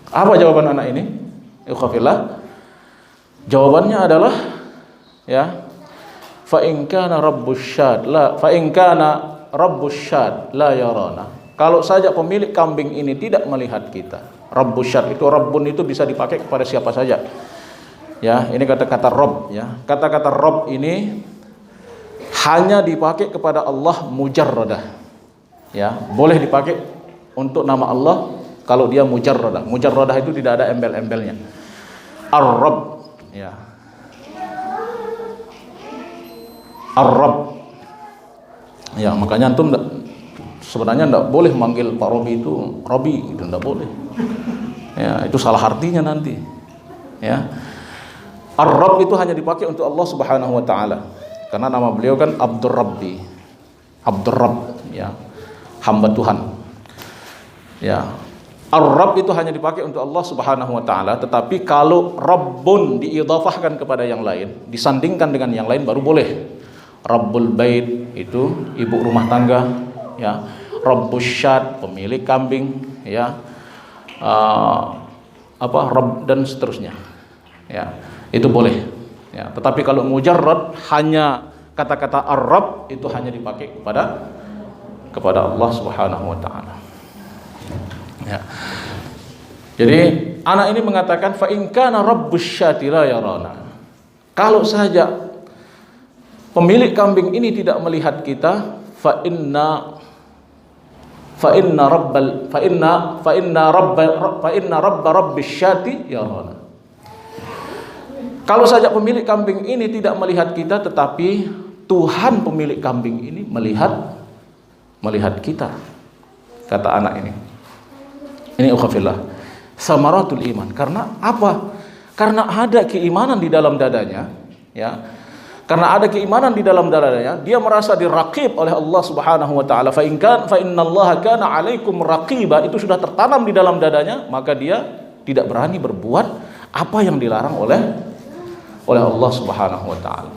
Apa jawaban anak ini? Ikhwafillah. Jawabannya adalah ya, fa in kana rabbus syad la yarana. Kalau saja pemilik kambing ini tidak melihat kita. Rabbus syad itu, rabbun itu bisa dipakai kepada siapa saja. Ya, ini kata-kata Rabb ya. Kata-kata Rabb ini hanya dipakai kepada Allah mujarradah. Ya, boleh dipakai untuk nama Allah kalau dia mujarradah. Mujarradah itu tidak ada embel-embelnya. Ar-Rabb ya. Ar-Rabb. Ya, makanya antum sebenarnya enggak boleh manggil Pak Robi itu Robi, itu enggak boleh. Ya, itu salah artinya nanti. Ya. Ar-Rabb itu hanya dipakai untuk Allah Subhanahu wa taala. Karena nama beliau kan Abdur Rabbi. Abdur Rabb, ya. Hamba Tuhan. Ya. Ar-Rabb itu hanya dipakai untuk Allah Subhanahu wa taala, tetapi kalau Rabbun diidhafahkan kepada yang lain, disandingkan dengan yang lain baru boleh. Rabbul Bait itu ibu rumah tangga, ya. Rabbus Syad pemilik kambing, ya. Rabb dan seterusnya. Ya. Itu boleh ya, tetapi kalau mujarrad hanya kata-kata Ar-Rabb itu hanya dipakai kepada Allah Subhanahu wa taala. Ya. Jadi anak ini mengatakan fa in kana rabbus syati la yarana. Kalau saja pemilik kambing ini tidak melihat kita, fa inna rabba rabbis syati yarana. Kalau saja pemilik kambing ini tidak melihat kita, tetapi Tuhan pemilik kambing ini melihat kita, kata anak ini. Ini ukhafillah, samaratul iman. Karena apa? Karena ada keimanan di dalam dadanya, ya. Karena ada keimanan di dalam dadanya, dia merasa diraqib oleh Allah Subhanahu wa taala. Fa innallaha kana 'alaikum raqiba, itu sudah tertanam di dalam dadanya, maka dia tidak berani berbuat apa yang dilarang oleh Allah Subhanahu wa taala.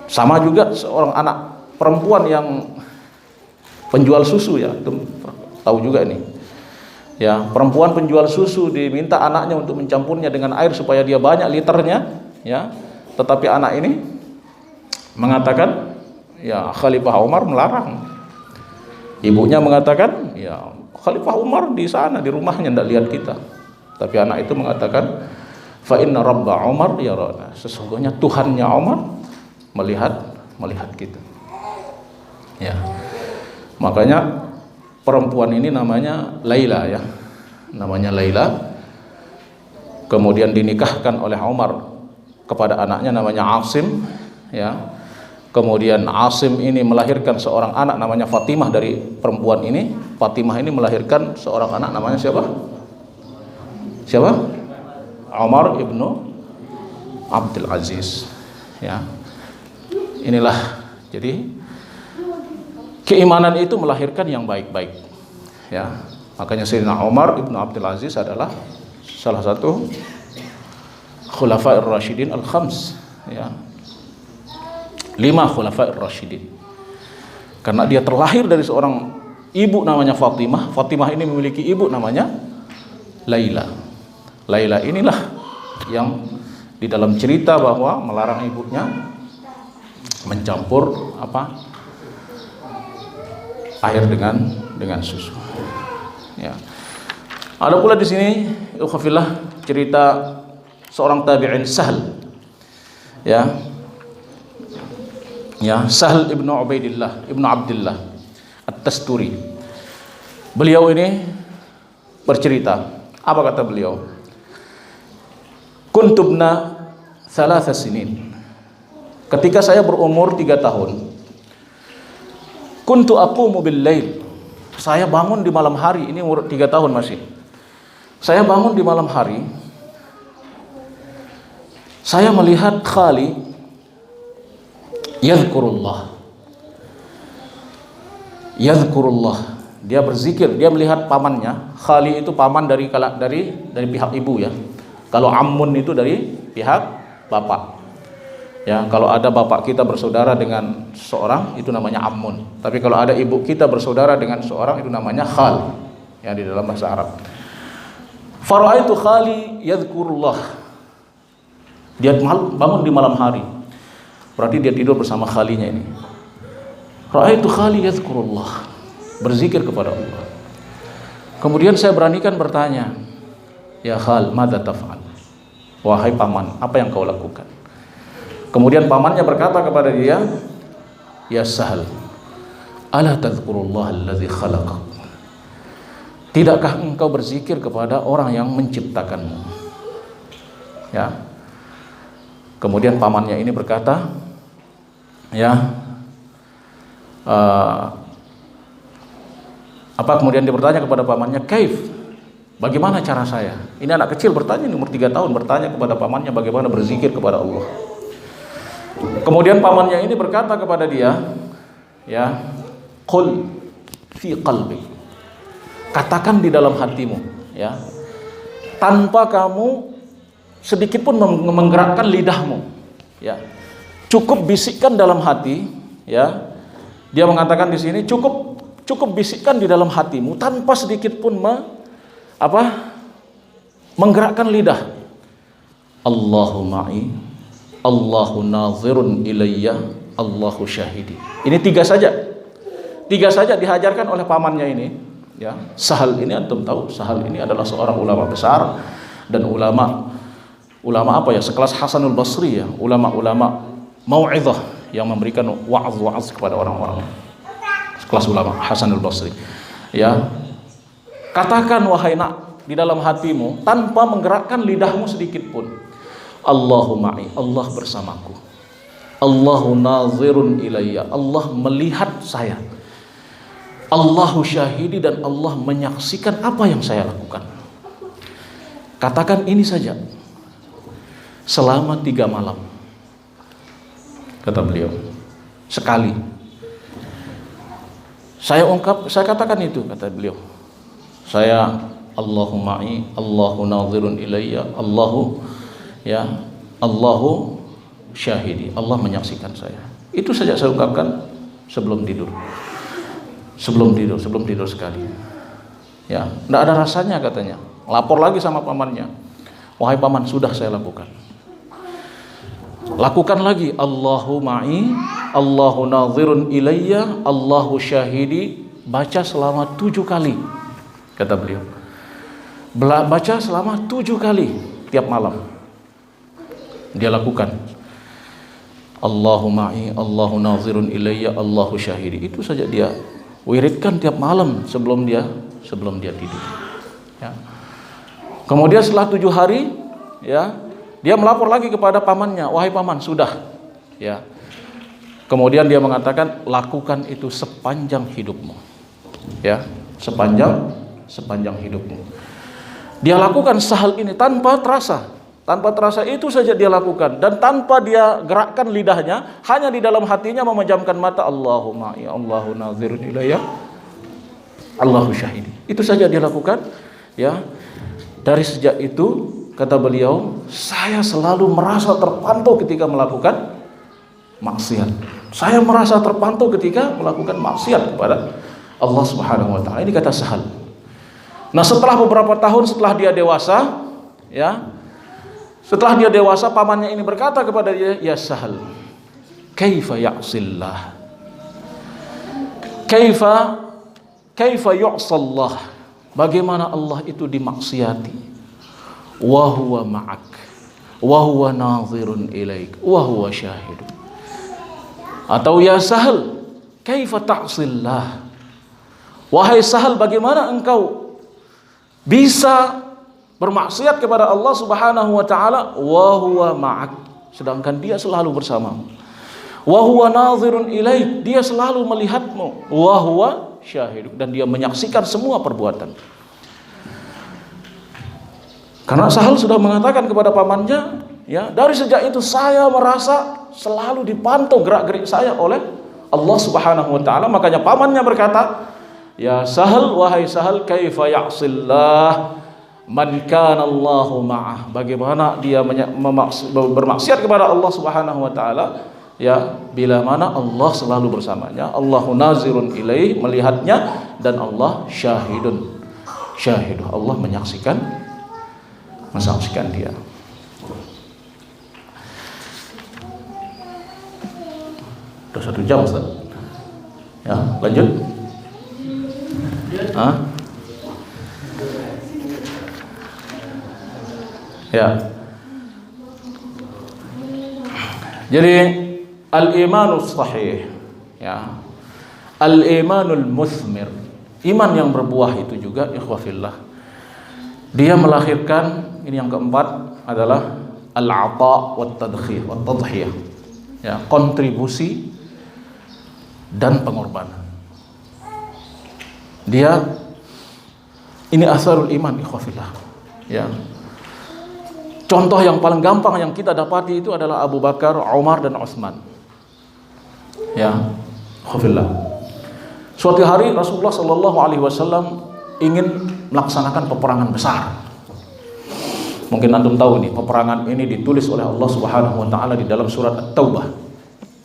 Sama juga seorang anak perempuan yang penjual susu, ya, tahu juga ini. Ya, perempuan penjual susu diminta anaknya untuk mencampurnya dengan air supaya dia banyak liternya, ya. Tetapi anak ini mengatakan, ya, Khalifah Umar melarang. Ibunya mengatakan, ya, Khalifah Umar di sana di rumahnya tidak lihat kita. Tapi anak itu mengatakan, fa inna rabba Umar yarana, sesungguhnya Tuhannya Umar melihat kita. Ya. Makanya perempuan ini namanya Laila, ya. Namanya Laila. Kemudian dinikahkan oleh Umar kepada anaknya namanya Asim, ya. Kemudian Asim ini melahirkan seorang anak namanya Fatimah dari perempuan ini. Fatimah ini melahirkan seorang anak namanya siapa? Umar ibnu Abdul Aziz. Ya, inilah jadi keimanan itu melahirkan yang baik-baik. Ya, makanya Sayyidina Umar ibn Abdul Aziz adalah salah satu Khulafa'ir Rasyidin al-Khams. Ya, 5 Khulafa'ir Rasyidin. Karena dia terlahir dari seorang ibu namanya Fatimah. Fatimah ini memiliki ibu namanya Laila. Laila inilah yang di dalam cerita bahwa melarang ibunya mencampur air dengan susu. Ya. Ada pula di sini ukhafillah cerita seorang tabi'in Sahl. Ya. Ya, Sahl ibnu Ubaidillah ibnu Abdillah At-Tasturi. Beliau ini bercerita, apa kata beliau? Kuntubna 3 sinin. Ketika saya berumur 3 tahun, kuntu aqumu bil lail. Saya bangun di malam hari, ini umur 3 tahun masih. Saya bangun di malam hari. Saya melihat khali yadhkurullah. Dia berzikir, dia melihat pamannya. Khali itu paman dari pihak ibu ya. Kalau ammun itu dari pihak bapak. Ya, kalau ada bapak kita bersaudara dengan seorang itu namanya ammun. Tapi kalau ada ibu kita bersaudara dengan seorang itu namanya khal. Ya, di dalam bahasa Arab. Fara'aitu khali yadhkurullah. Dia bangun di malam hari. Berarti dia tidur bersama khalinya ini. Ra'aitu khali yadhkurullah, berzikir kepada Allah. Kemudian saya beranikan bertanya, ya khal, madza taf'al? Wahai paman, apa yang kau lakukan? Kemudian pamannya berkata kepada dia, ya Sahl, ala tadhkurullah alladzi khalaqak? Tidakkah engkau berzikir kepada orang yang menciptakanmu? Ya. Kemudian pamannya ini berkata, kemudian dia bertanya kepada pamannya, kaif? Bagaimana cara saya? Ini anak kecil bertanya, umur 3 tahun bertanya kepada pamannya bagaimana berzikir kepada Allah. Kemudian pamannya ini berkata kepada dia, ya, qul fi qalbi. Katakan di dalam hatimu, ya. Tanpa kamu sedikit pun menggerakkan lidahmu, ya. Cukup bisikkan dalam hati, ya. Dia mengatakan di sini cukup bisikkan di dalam hatimu tanpa sedikit pun menggerakkan lidah. Allahu ma'i, Allahu nazirun ilayya, Allahu syahidi. Ini 3 saja. 3 saja dihajarkan oleh pamannya ini, ya. Sahl ini antum tahu, Sahl ini adalah seorang ulama besar dan ulama sekelas Hasanul Basri, ya, ulama-ulama mau'izah yang memberikan wa'az kepada orang-orang. Sekelas ulama Hasanul Basri. Ya. Katakan wahai nak di dalam hatimu tanpa menggerakkan lidahmu sedikit pun. Allahu ma'i, Allah bersamaku. Allahu nazirun ilayya, Allah melihat saya. Allahu syahidi, dan Allah menyaksikan apa yang saya lakukan. Katakan ini saja selama 3 malam, kata beliau. Sekali saya katakan itu, kata beliau. Saya Allahu ma'i, Allahu nazirun ilayya, Allahu syahidi, Allah menyaksikan saya. Itu saja saya ungkapkan sebelum tidur. Sebelum tidur sekali. Ya, enggak ada rasanya katanya. Lapor lagi sama pamannya. Wahai paman, sudah saya lakukan. Lakukan lagi, Allahu ma'i, Allahu nazirun ilayya, Allahu syahidi. Baca selama 7 kali, kata beliau. Baca selama 7 kali tiap malam. Dia lakukan. Allahu ma'i, Allahu nazirun ilayya, Allahu syahidi. Itu saja dia wiridkan tiap malam sebelum dia tidur. Ya. Kemudian setelah 7 hari, ya, dia melapor lagi kepada pamannya, wahai paman, sudah. Ya. Kemudian dia mengatakan, lakukan itu sepanjang hidupmu. Ya, sepanjang hidupmu. Dia lakukan Sahl ini tanpa terasa. Tanpa terasa itu saja dia lakukan, dan tanpa dia gerakkan lidahnya, hanya di dalam hatinya memejamkan mata, Allahumma ya Allahu nazirun ilayya Allahu syahidi. Itu saja dia lakukan, ya. Dari sejak itu, kata beliau, saya selalu merasa terpantau ketika melakukan maksiat. Saya merasa terpantau ketika melakukan maksiat kepada Allah Subhanahu wa taala. Ini kata Sahal. Nah, setelah beberapa tahun setelah dia dewasa, ya. Setelah dia dewasa, pamannya ini berkata kepada dia, "Ya Sahal, kaifa ya'sillah? Kaifa yu'sallah?" Bagaimana Allah itu dimaksiati? Wa huwa ma'ak, wa huwa nazirun ilaik, wa huwa syahid. Atau ya Sahal, kaifa ta'sillah? Wahai Sahal, bagaimana engkau bisa bermaksiat kepada Allah Subhanahu wa taala, wa huwa ma'ak, sedangkan dia selalu bersamamu. Wa huwa nazirun ilaik, dia selalu melihatmu. Wa huwa syahid, dan dia menyaksikan semua perbuatan. Karena Sahal sudah mengatakan kepada pamannya, ya, dari sejak itu saya merasa selalu dipantau gerak-gerik saya oleh Allah Subhanahu wa taala. Makanya pamannya berkata, "Ya Sahal, wahai Sahal, kaifa ya'sillah man kana Allahu ma'ah?" Bagaimana dia bermaksiat kepada Allah Subhanahu wa taala, ya, bila mana Allah selalu bersamanya. Allahu nazirun ilaih, melihatnya, dan Allah syahidun, Allah menyaksikan dia. Udah 1 jam, Ustaz. Ya, lanjut. Ya. Jadi al-imanus sahih, ya. Al-imanul muthmir, iman yang berbuah itu juga, ikhwafillah, dia melahirkan, ini yang keempat adalah al-ata' wat tadkhir wat tadhiyah, ya, kontribusi dan pengorbanan. Dia, ini asarul iman, ikhwafillah, ya. Contoh yang paling gampang yang kita dapati itu adalah Abu Bakar, Umar, dan Utsman. Ya, khafillah. Suatu hari Rasulullah Shallallahu Alaihi Wasallam ingin melaksanakan peperangan besar. Mungkin antum tahu nih, peperangan ini ditulis oleh Allah Subhanahu Wa Taala di dalam surat At-Taubah.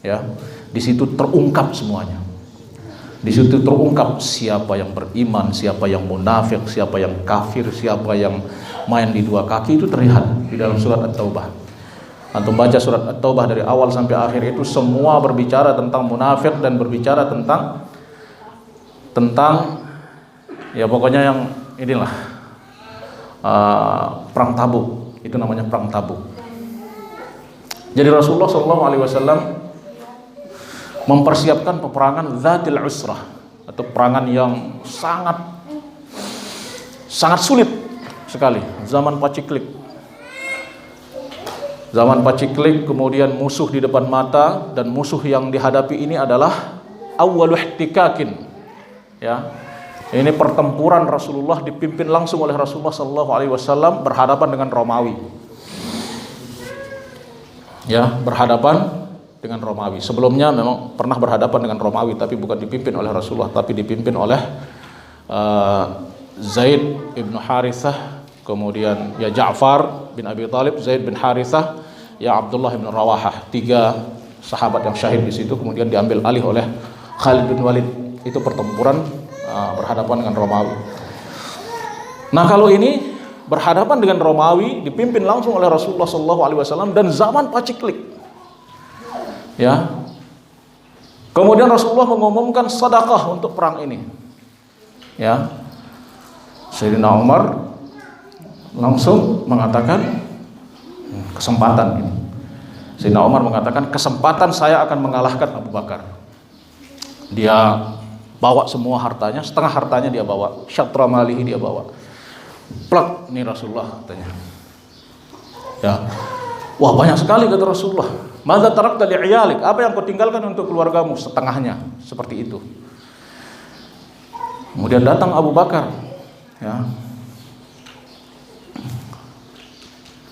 Ya, di situ terungkap semuanya. Di situ terungkap siapa yang beriman, siapa yang munafik, siapa yang kafir, siapa yang main di 2 kaki, itu terlihat di dalam surat At-Taubah. Antum baca surat At-Taubah dari awal sampai akhir, itu semua berbicara tentang munafik dan berbicara tentang ya pokoknya yang inilah perang Tabuk, itu namanya perang Tabuk. Jadi Rasulullah SAW mempersiapkan peperangan Dzatil Usrah, atau peperangan yang sangat sulit sekali, zaman paciklik. Zaman paciklik, kemudian musuh di depan mata, dan musuh yang dihadapi ini adalah awwalu ihtikakin, ya. Ini pertempuran Rasulullah dipimpin langsung oleh Rasulullah SAW berhadapan dengan Romawi. Ya, berhadapan dengan Romawi. Sebelumnya memang pernah berhadapan dengan Romawi, tapi bukan dipimpin oleh Rasulullah, tapi dipimpin oleh Zaid bin Harithah, kemudian ya Ja'far bin Abi Thalib, Zaid bin Harithah, ya Abdullah bin Rawahah, 3 sahabat yang syahid di situ, kemudian diambil alih oleh Khalid bin Walid. Itu pertempuran berhadapan dengan Romawi. Nah, kalau ini berhadapan dengan Romawi, dipimpin langsung oleh Rasulullah SAW, dan zaman paciklik. Ya. Kemudian Rasulullah mengumumkan sedekah untuk perang ini. Ya. Sayyidina Umar langsung mengatakan kesempatan ini. Sayyidina Umar mengatakan, kesempatan saya akan mengalahkan Abu Bakar. Dia bawa semua hartanya, setengah hartanya dia bawa, syatra malihi dia bawa. Plak, ini Rasulullah katanya. Ya. Wah, banyak sekali kata Rasulullah. Madza tarakta li'iyalik? Apa yang kau tinggalkan untuk keluargamu? Setengahnya, seperti itu. Kemudian datang Abu Bakar, ya.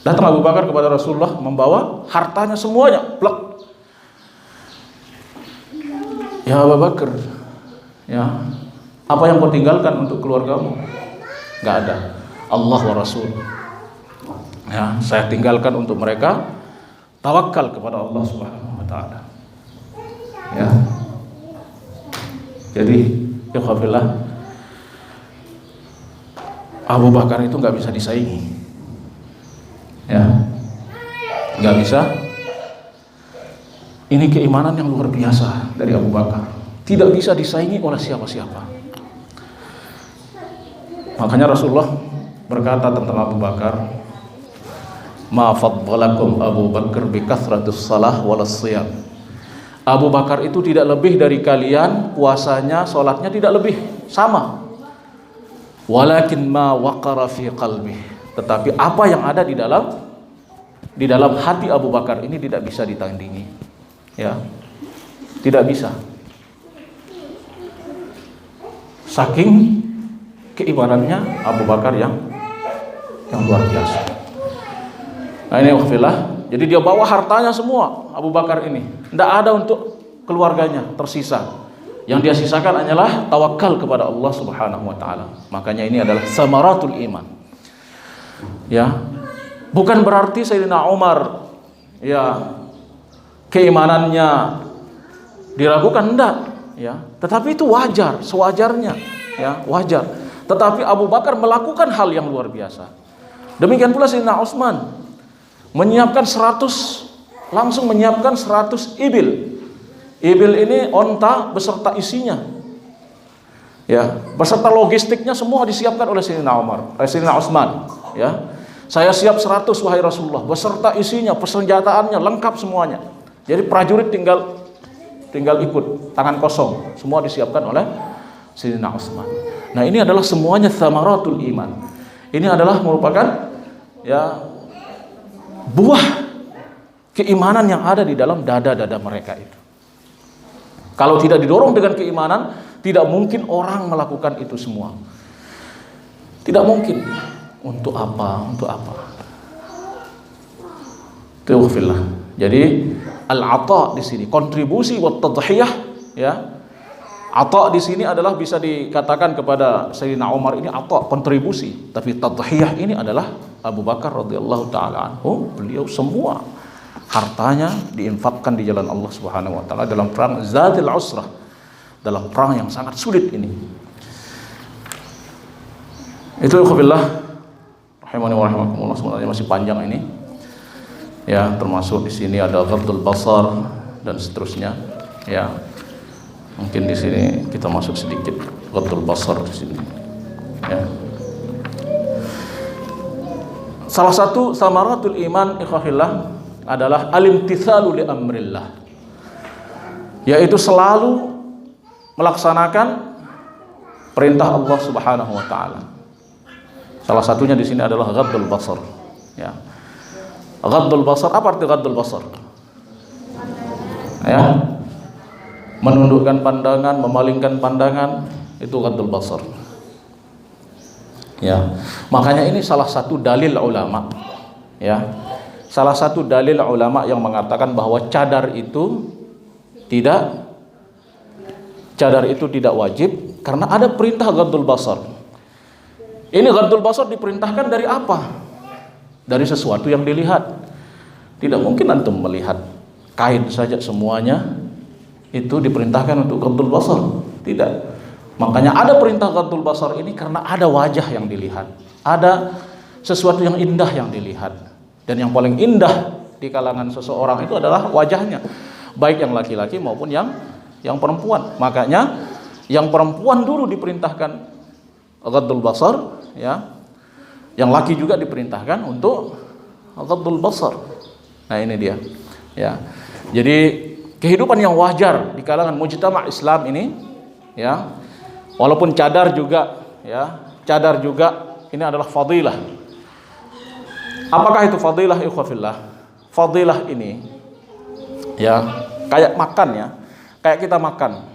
Datang Abu Bakar kepada Rasulullah membawa hartanya semuanya, plek. Ya Abu Bakar, ya, apa yang kau tinggalkan untuk keluargamu? Enggak ada. Allah wa Rasul. Ya, saya tinggalkan untuk mereka tawakal kepada Allah Subhanahu wa taala. Ya. Jadi, ikhwafillah, Abu Bakar itu nggak bisa disaingi. Ya, nggak bisa. Ini keimanan yang luar biasa dari Abu Bakar. Tidak bisa disaingi oleh siapa-siapa. Makanya Rasulullah berkata tentang Abu Bakar, ma faddalakum Abu Bakar bi kathratus salah walas siyam. Abu Bakar itu tidak lebih dari kalian, puasanya, sholatnya tidak lebih, sama. Walakin ma waqara fi qalbi. Tetapi apa yang ada di dalam hati Abu Bakar ini tidak bisa ditandingi. Ya. Tidak bisa. Saking keimanannya Abu Bakar yang luar biasa. Nah ini wafilah. Jadi dia bawa hartanya semua Abu Bakar ini. Tidak ada untuk keluarganya tersisa. Yang dia sisakan hanyalah tawakal kepada Allah Subhanahu wa taala. Makanya ini adalah samaratul iman. Ya. Bukan berarti Sayyidina Umar ya keimanannya diragukan, enggak, ya. Tetapi itu wajar, sewajarnya, ya, wajar. Tetapi Abu Bakar melakukan hal yang luar biasa. Demikian pula Sayyidina Utsman langsung menyiapkan 100 ibil. Ibil ini onta beserta isinya. Ya, beserta logistiknya semua disiapkan oleh Sayyidina Utsman, ya. Saya siap 100 wahai Rasulullah, beserta isinya, persenjataannya lengkap semuanya. Jadi prajurit tinggal ikut, tangan kosong. Semua disiapkan oleh Sayyidina Utsman. Nah, ini adalah semuanya thamaratul iman. Ini adalah merupakan ya buah keimanan yang ada di dalam dada-dada mereka itu. Kalau tidak didorong dengan keimanan, tidak mungkin orang melakukan itu semua. Tidak mungkin. Untuk apa? Untuk apa? Tauhfillah. Jadi al-ata di sini kontribusi wa tadhiyah, ya. Ata di sini adalah bisa dikatakan kepada Sayyidina Umar ini ata, kontribusi, tapi tadhiyah ini adalah Abu Bakar radhiyallahu taala anhu. Beliau semua hartanya diinfakkan di jalan Allah Subhanahu wa taala dalam perang Zatil Usrah, dalam perang yang sangat sulit ini. Itu ikhwatillah rahimani wa rahimakumullah, sebenarnya masih panjang ini. Ya, termasuk di sini ada ghadul basar dan seterusnya. Ya. Mungkin di sini kita masuk sedikit ghadul basar di sini. Ya. Salah satu samaratul iman ikhwahillah adalah al-imtitsalu li amrillah. Yaitu selalu melaksanakan perintah Allah Subhanahu wa taala. Salah satunya di sini adalah ghaddul basar. Ya. Ghaddul basar, apa arti ghaddul basar? Ya. Menundukkan pandangan, memalingkan pandangan, itu ghaddul basar. Ya. Makanya ini salah satu dalil ulama. Ya. Salah satu dalil ulama yang mengatakan bahwa cadar itu tidak wajib karena ada perintah ghaddul basar. Ini ghaddul basar diperintahkan dari apa? Dari sesuatu yang dilihat. Tidak mungkin antum melihat kain saja semuanya itu diperintahkan untuk ghaddul basar. Tidak. Makanya ada perintah ghaddul basar ini karena ada wajah yang dilihat. Ada sesuatu yang indah yang dilihat. Dan yang paling indah di kalangan seseorang itu adalah wajahnya. Baik yang laki-laki maupun yang perempuan. Makanya yang perempuan dulu diperintahkan ghaddul basar, ya. Yang laki juga diperintahkan untuk ghaddul basar. Nah, ini dia. Ya. Jadi kehidupan yang wajar di kalangan mujtama' Islam ini, ya. Walaupun cadar juga, ya. Cadar juga ini adalah fadilah. Apakah itu fadilah ikhwafillah? Fadilah ini ya kayak makan, ya. Kayak kita makan.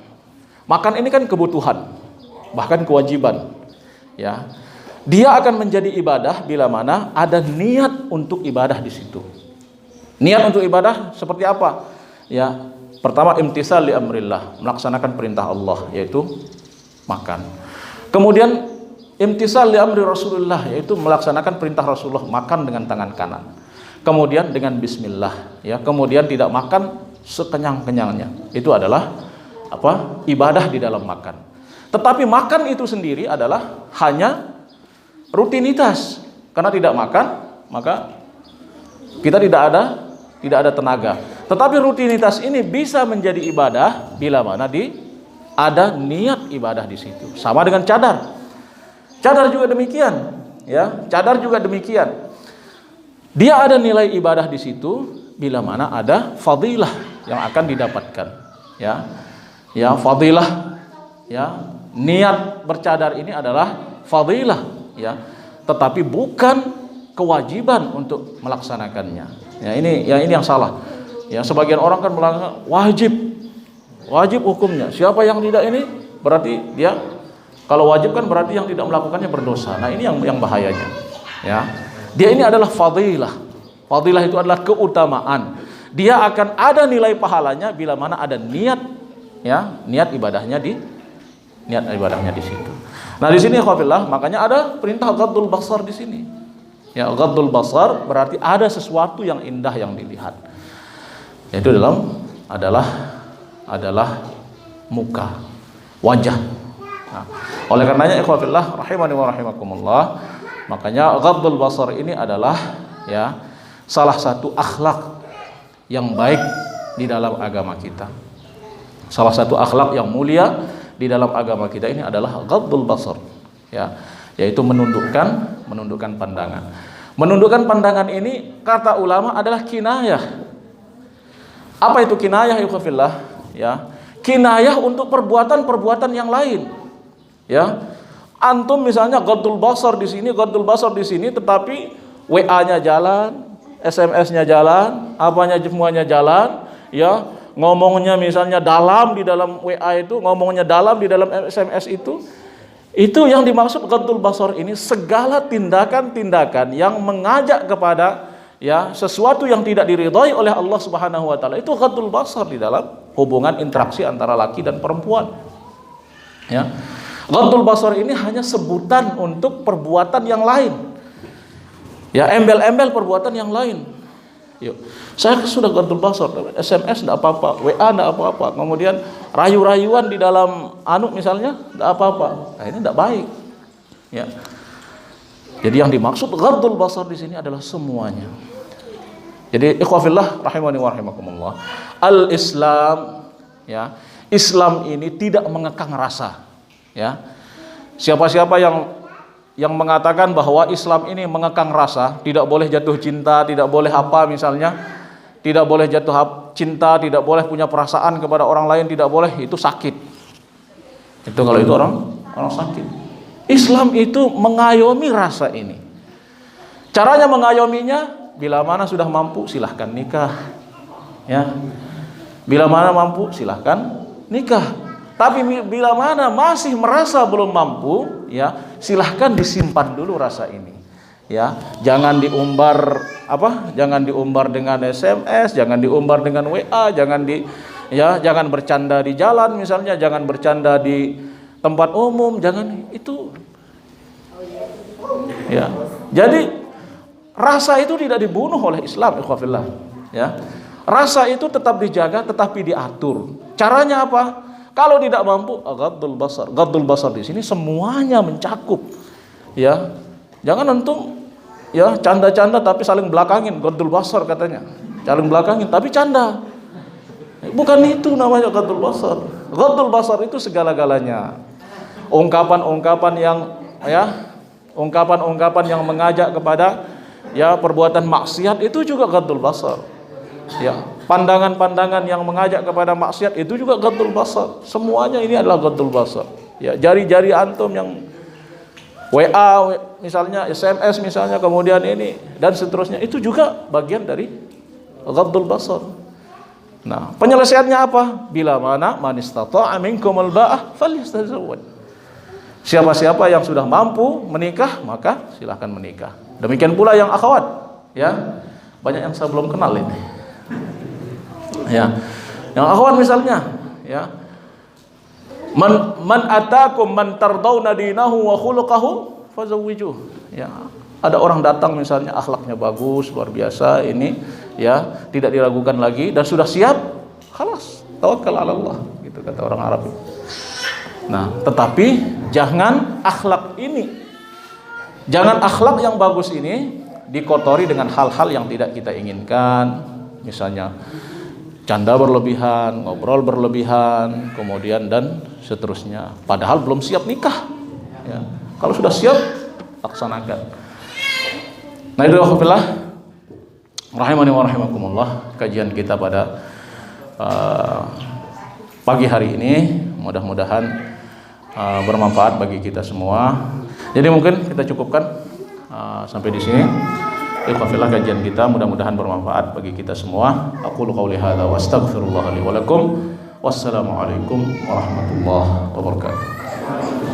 Makan ini kan kebutuhan, bahkan kewajiban. Ya. Dia akan menjadi ibadah bila mana ada niat untuk ibadah di situ. Niat untuk ibadah seperti apa? Ya, pertama imtisal li amrillah, melaksanakan perintah Allah yaitu makan. Kemudian imtisal li amri Rasulullah, yaitu melaksanakan perintah Rasulullah, makan dengan tangan kanan. Kemudian dengan bismillah, ya. Kemudian tidak makan sekenyang-kenyangnya. Itu adalah apa? Ibadah di dalam makan. Tetapi makan itu sendiri adalah hanya rutinitas. Karena tidak makan, maka kita tidak ada tenaga. Tetapi rutinitas ini bisa menjadi ibadah bila mana ada niat ibadah di situ. Sama dengan cadar. Cadar juga demikian, ya. Cadar juga demikian. Dia ada nilai ibadah di situ bila mana ada fadilah yang akan didapatkan, ya. Ya, fadilah, ya. Niat bercadar ini adalah fadilah, ya. Tetapi bukan kewajiban untuk melaksanakannya. Ya, ini yang salah. Ya, sebagian orang kan bilang wajib hukumnya. Siapa yang tidak ini berarti dia, kalau wajib kan berarti yang tidak melakukannya berdosa. Nah, ini yang bahayanya. Ya. Dia ini adalah fadilah. Fadilah itu adalah keutamaan. Dia akan ada nilai pahalanya bila mana ada niat, ya, niat ibadahnya di situ. Nah, di sini khafillah, makanya ada perintah ghaddul basar di sini. Ya, ghaddul basar berarti ada sesuatu yang indah yang dilihat. Yaitu adalah muka, wajah. Nah, oleh karenanya ikhwafillah rahimani wa rahimakumullah, makanya ghaddul basar ini adalah, ya, salah satu akhlak yang baik di dalam agama kita. Salah satu akhlak yang mulia di dalam agama kita ini adalah ghaddul basar, ya, yaitu menundukkan pandangan. Menundukkan pandangan ini kata ulama adalah kinayah. Apa itu kinayah ikhwafillah? Ya, kinayah untuk perbuatan-perbuatan yang lain. Ya, antum misalnya ghaddul basar di sini, tetapi WA-nya jalan, SMS-nya jalan, apanya semuanya jalan, ya, ngomongnya misalnya dalam di dalam WA itu, ngomongnya dalam di dalam SMS itu yang dimaksud ghaddul basar ini segala tindakan-tindakan yang mengajak kepada, ya, sesuatu yang tidak diridhai oleh Allah Subhanahu wa taala, itu ghaddul basar di dalam hubungan interaksi antara laki dan perempuan. Ya. Ghaddul basar ini hanya sebutan untuk perbuatan yang lain. Ya, embel-embel perbuatan yang lain. Yuk, saya sudah ghaddul basar, SMS enggak apa-apa, WA enggak apa-apa, kemudian rayu-rayuan di dalam misalnya enggak apa-apa. Nah, ini enggak baik. Ya. Jadi yang dimaksud ghaddul basar di sini adalah semuanya. Jadi ikhwafillah rahimani wa rahimakumullah, al-Islam, ya, Islam ini tidak mengekang rasa. Ya. Siapa-siapa yang mengatakan bahwa Islam ini mengekang rasa, tidak boleh jatuh cinta, tidak boleh apa misalnya, tidak boleh jatuh cinta, tidak boleh punya perasaan kepada orang lain, tidak boleh, itu sakit. Itu kalau itu orang sakit. Islam itu mengayomi rasa ini. Caranya mengayominya, bila mana sudah mampu silahkan nikah, ya. Bila mana mampu silahkan nikah. Tapi bila mana masih merasa belum mampu, ya, silahkan disimpan dulu rasa ini. Ya, jangan diumbar Jangan diumbar dengan SMS, jangan diumbar dengan WA, jangan bercanda di jalan misalnya, jangan bercanda di tempat umum, jangan itu. Ya. Jadi rasa itu tidak dibunuh oleh Islam, ikhwafillah. Ya. Rasa itu tetap dijaga, tetapi diatur. Caranya apa? Kalau tidak mampu, ghaddul basar. Ghaddul basar di sini semuanya mencakup. Ya. Jangan antum, ya, canda-canda tapi saling belakangin, ghaddul basar katanya. Saling belakangin tapi canda. Bukan itu namanya ghaddul basar. Ghaddul basar itu segala-galanya. Ungkapan-ungkapan yang mengajak kepada, ya, perbuatan maksiat itu juga ghaddul basar. Ya, pandangan-pandangan yang mengajak kepada maksiat itu juga ghaddul basar. Semuanya ini adalah ghaddul basar. Ya, jari-jari antum yang WA misalnya, SMS misalnya, kemudian ini dan seterusnya, itu juga bagian dari ghaddul basar. Nah, penyelesaiannya apa? Bila mana man istata'a minkumul ba'ah falyastazawwaj. Siapa-siapa yang sudah mampu menikah, maka silahkan menikah. Demikian pula yang akhwat, ya. Banyak yang saya belum kenal ini. Ya. Yang akhwat misalnya, ya. Man atakum man tardawna dinahu wa khuluquhu fazawwijuh. Ya. Ada orang datang misalnya akhlaknya bagus, luar biasa ini, ya, tidak diragukan lagi dan sudah siap, khalas, tawakkal 'ala Allah, gitu kata orang Arab. Nah, tetapi jangan akhlak yang bagus ini dikotori dengan hal-hal yang tidak kita inginkan, misalnya canda berlebihan, ngobrol berlebihan, kemudian dan seterusnya. Padahal belum siap nikah. Ya. Kalau sudah siap, laksanakan. Nah, itu alhamdulillah, rahimani wa rahimakumullah, kajian kita pada pagi hari ini. Mudah-mudahan bermanfaat bagi kita semua. Jadi mungkin kita cukupkan sampai di sini. Alhamdulillah, kajian kita mudah-mudahan bermanfaat bagi kita semua. Aqulu qouli hadza wa astaghfirullah li wa lakum. Wassalamualaikum warahmatullahi wabarakatuh.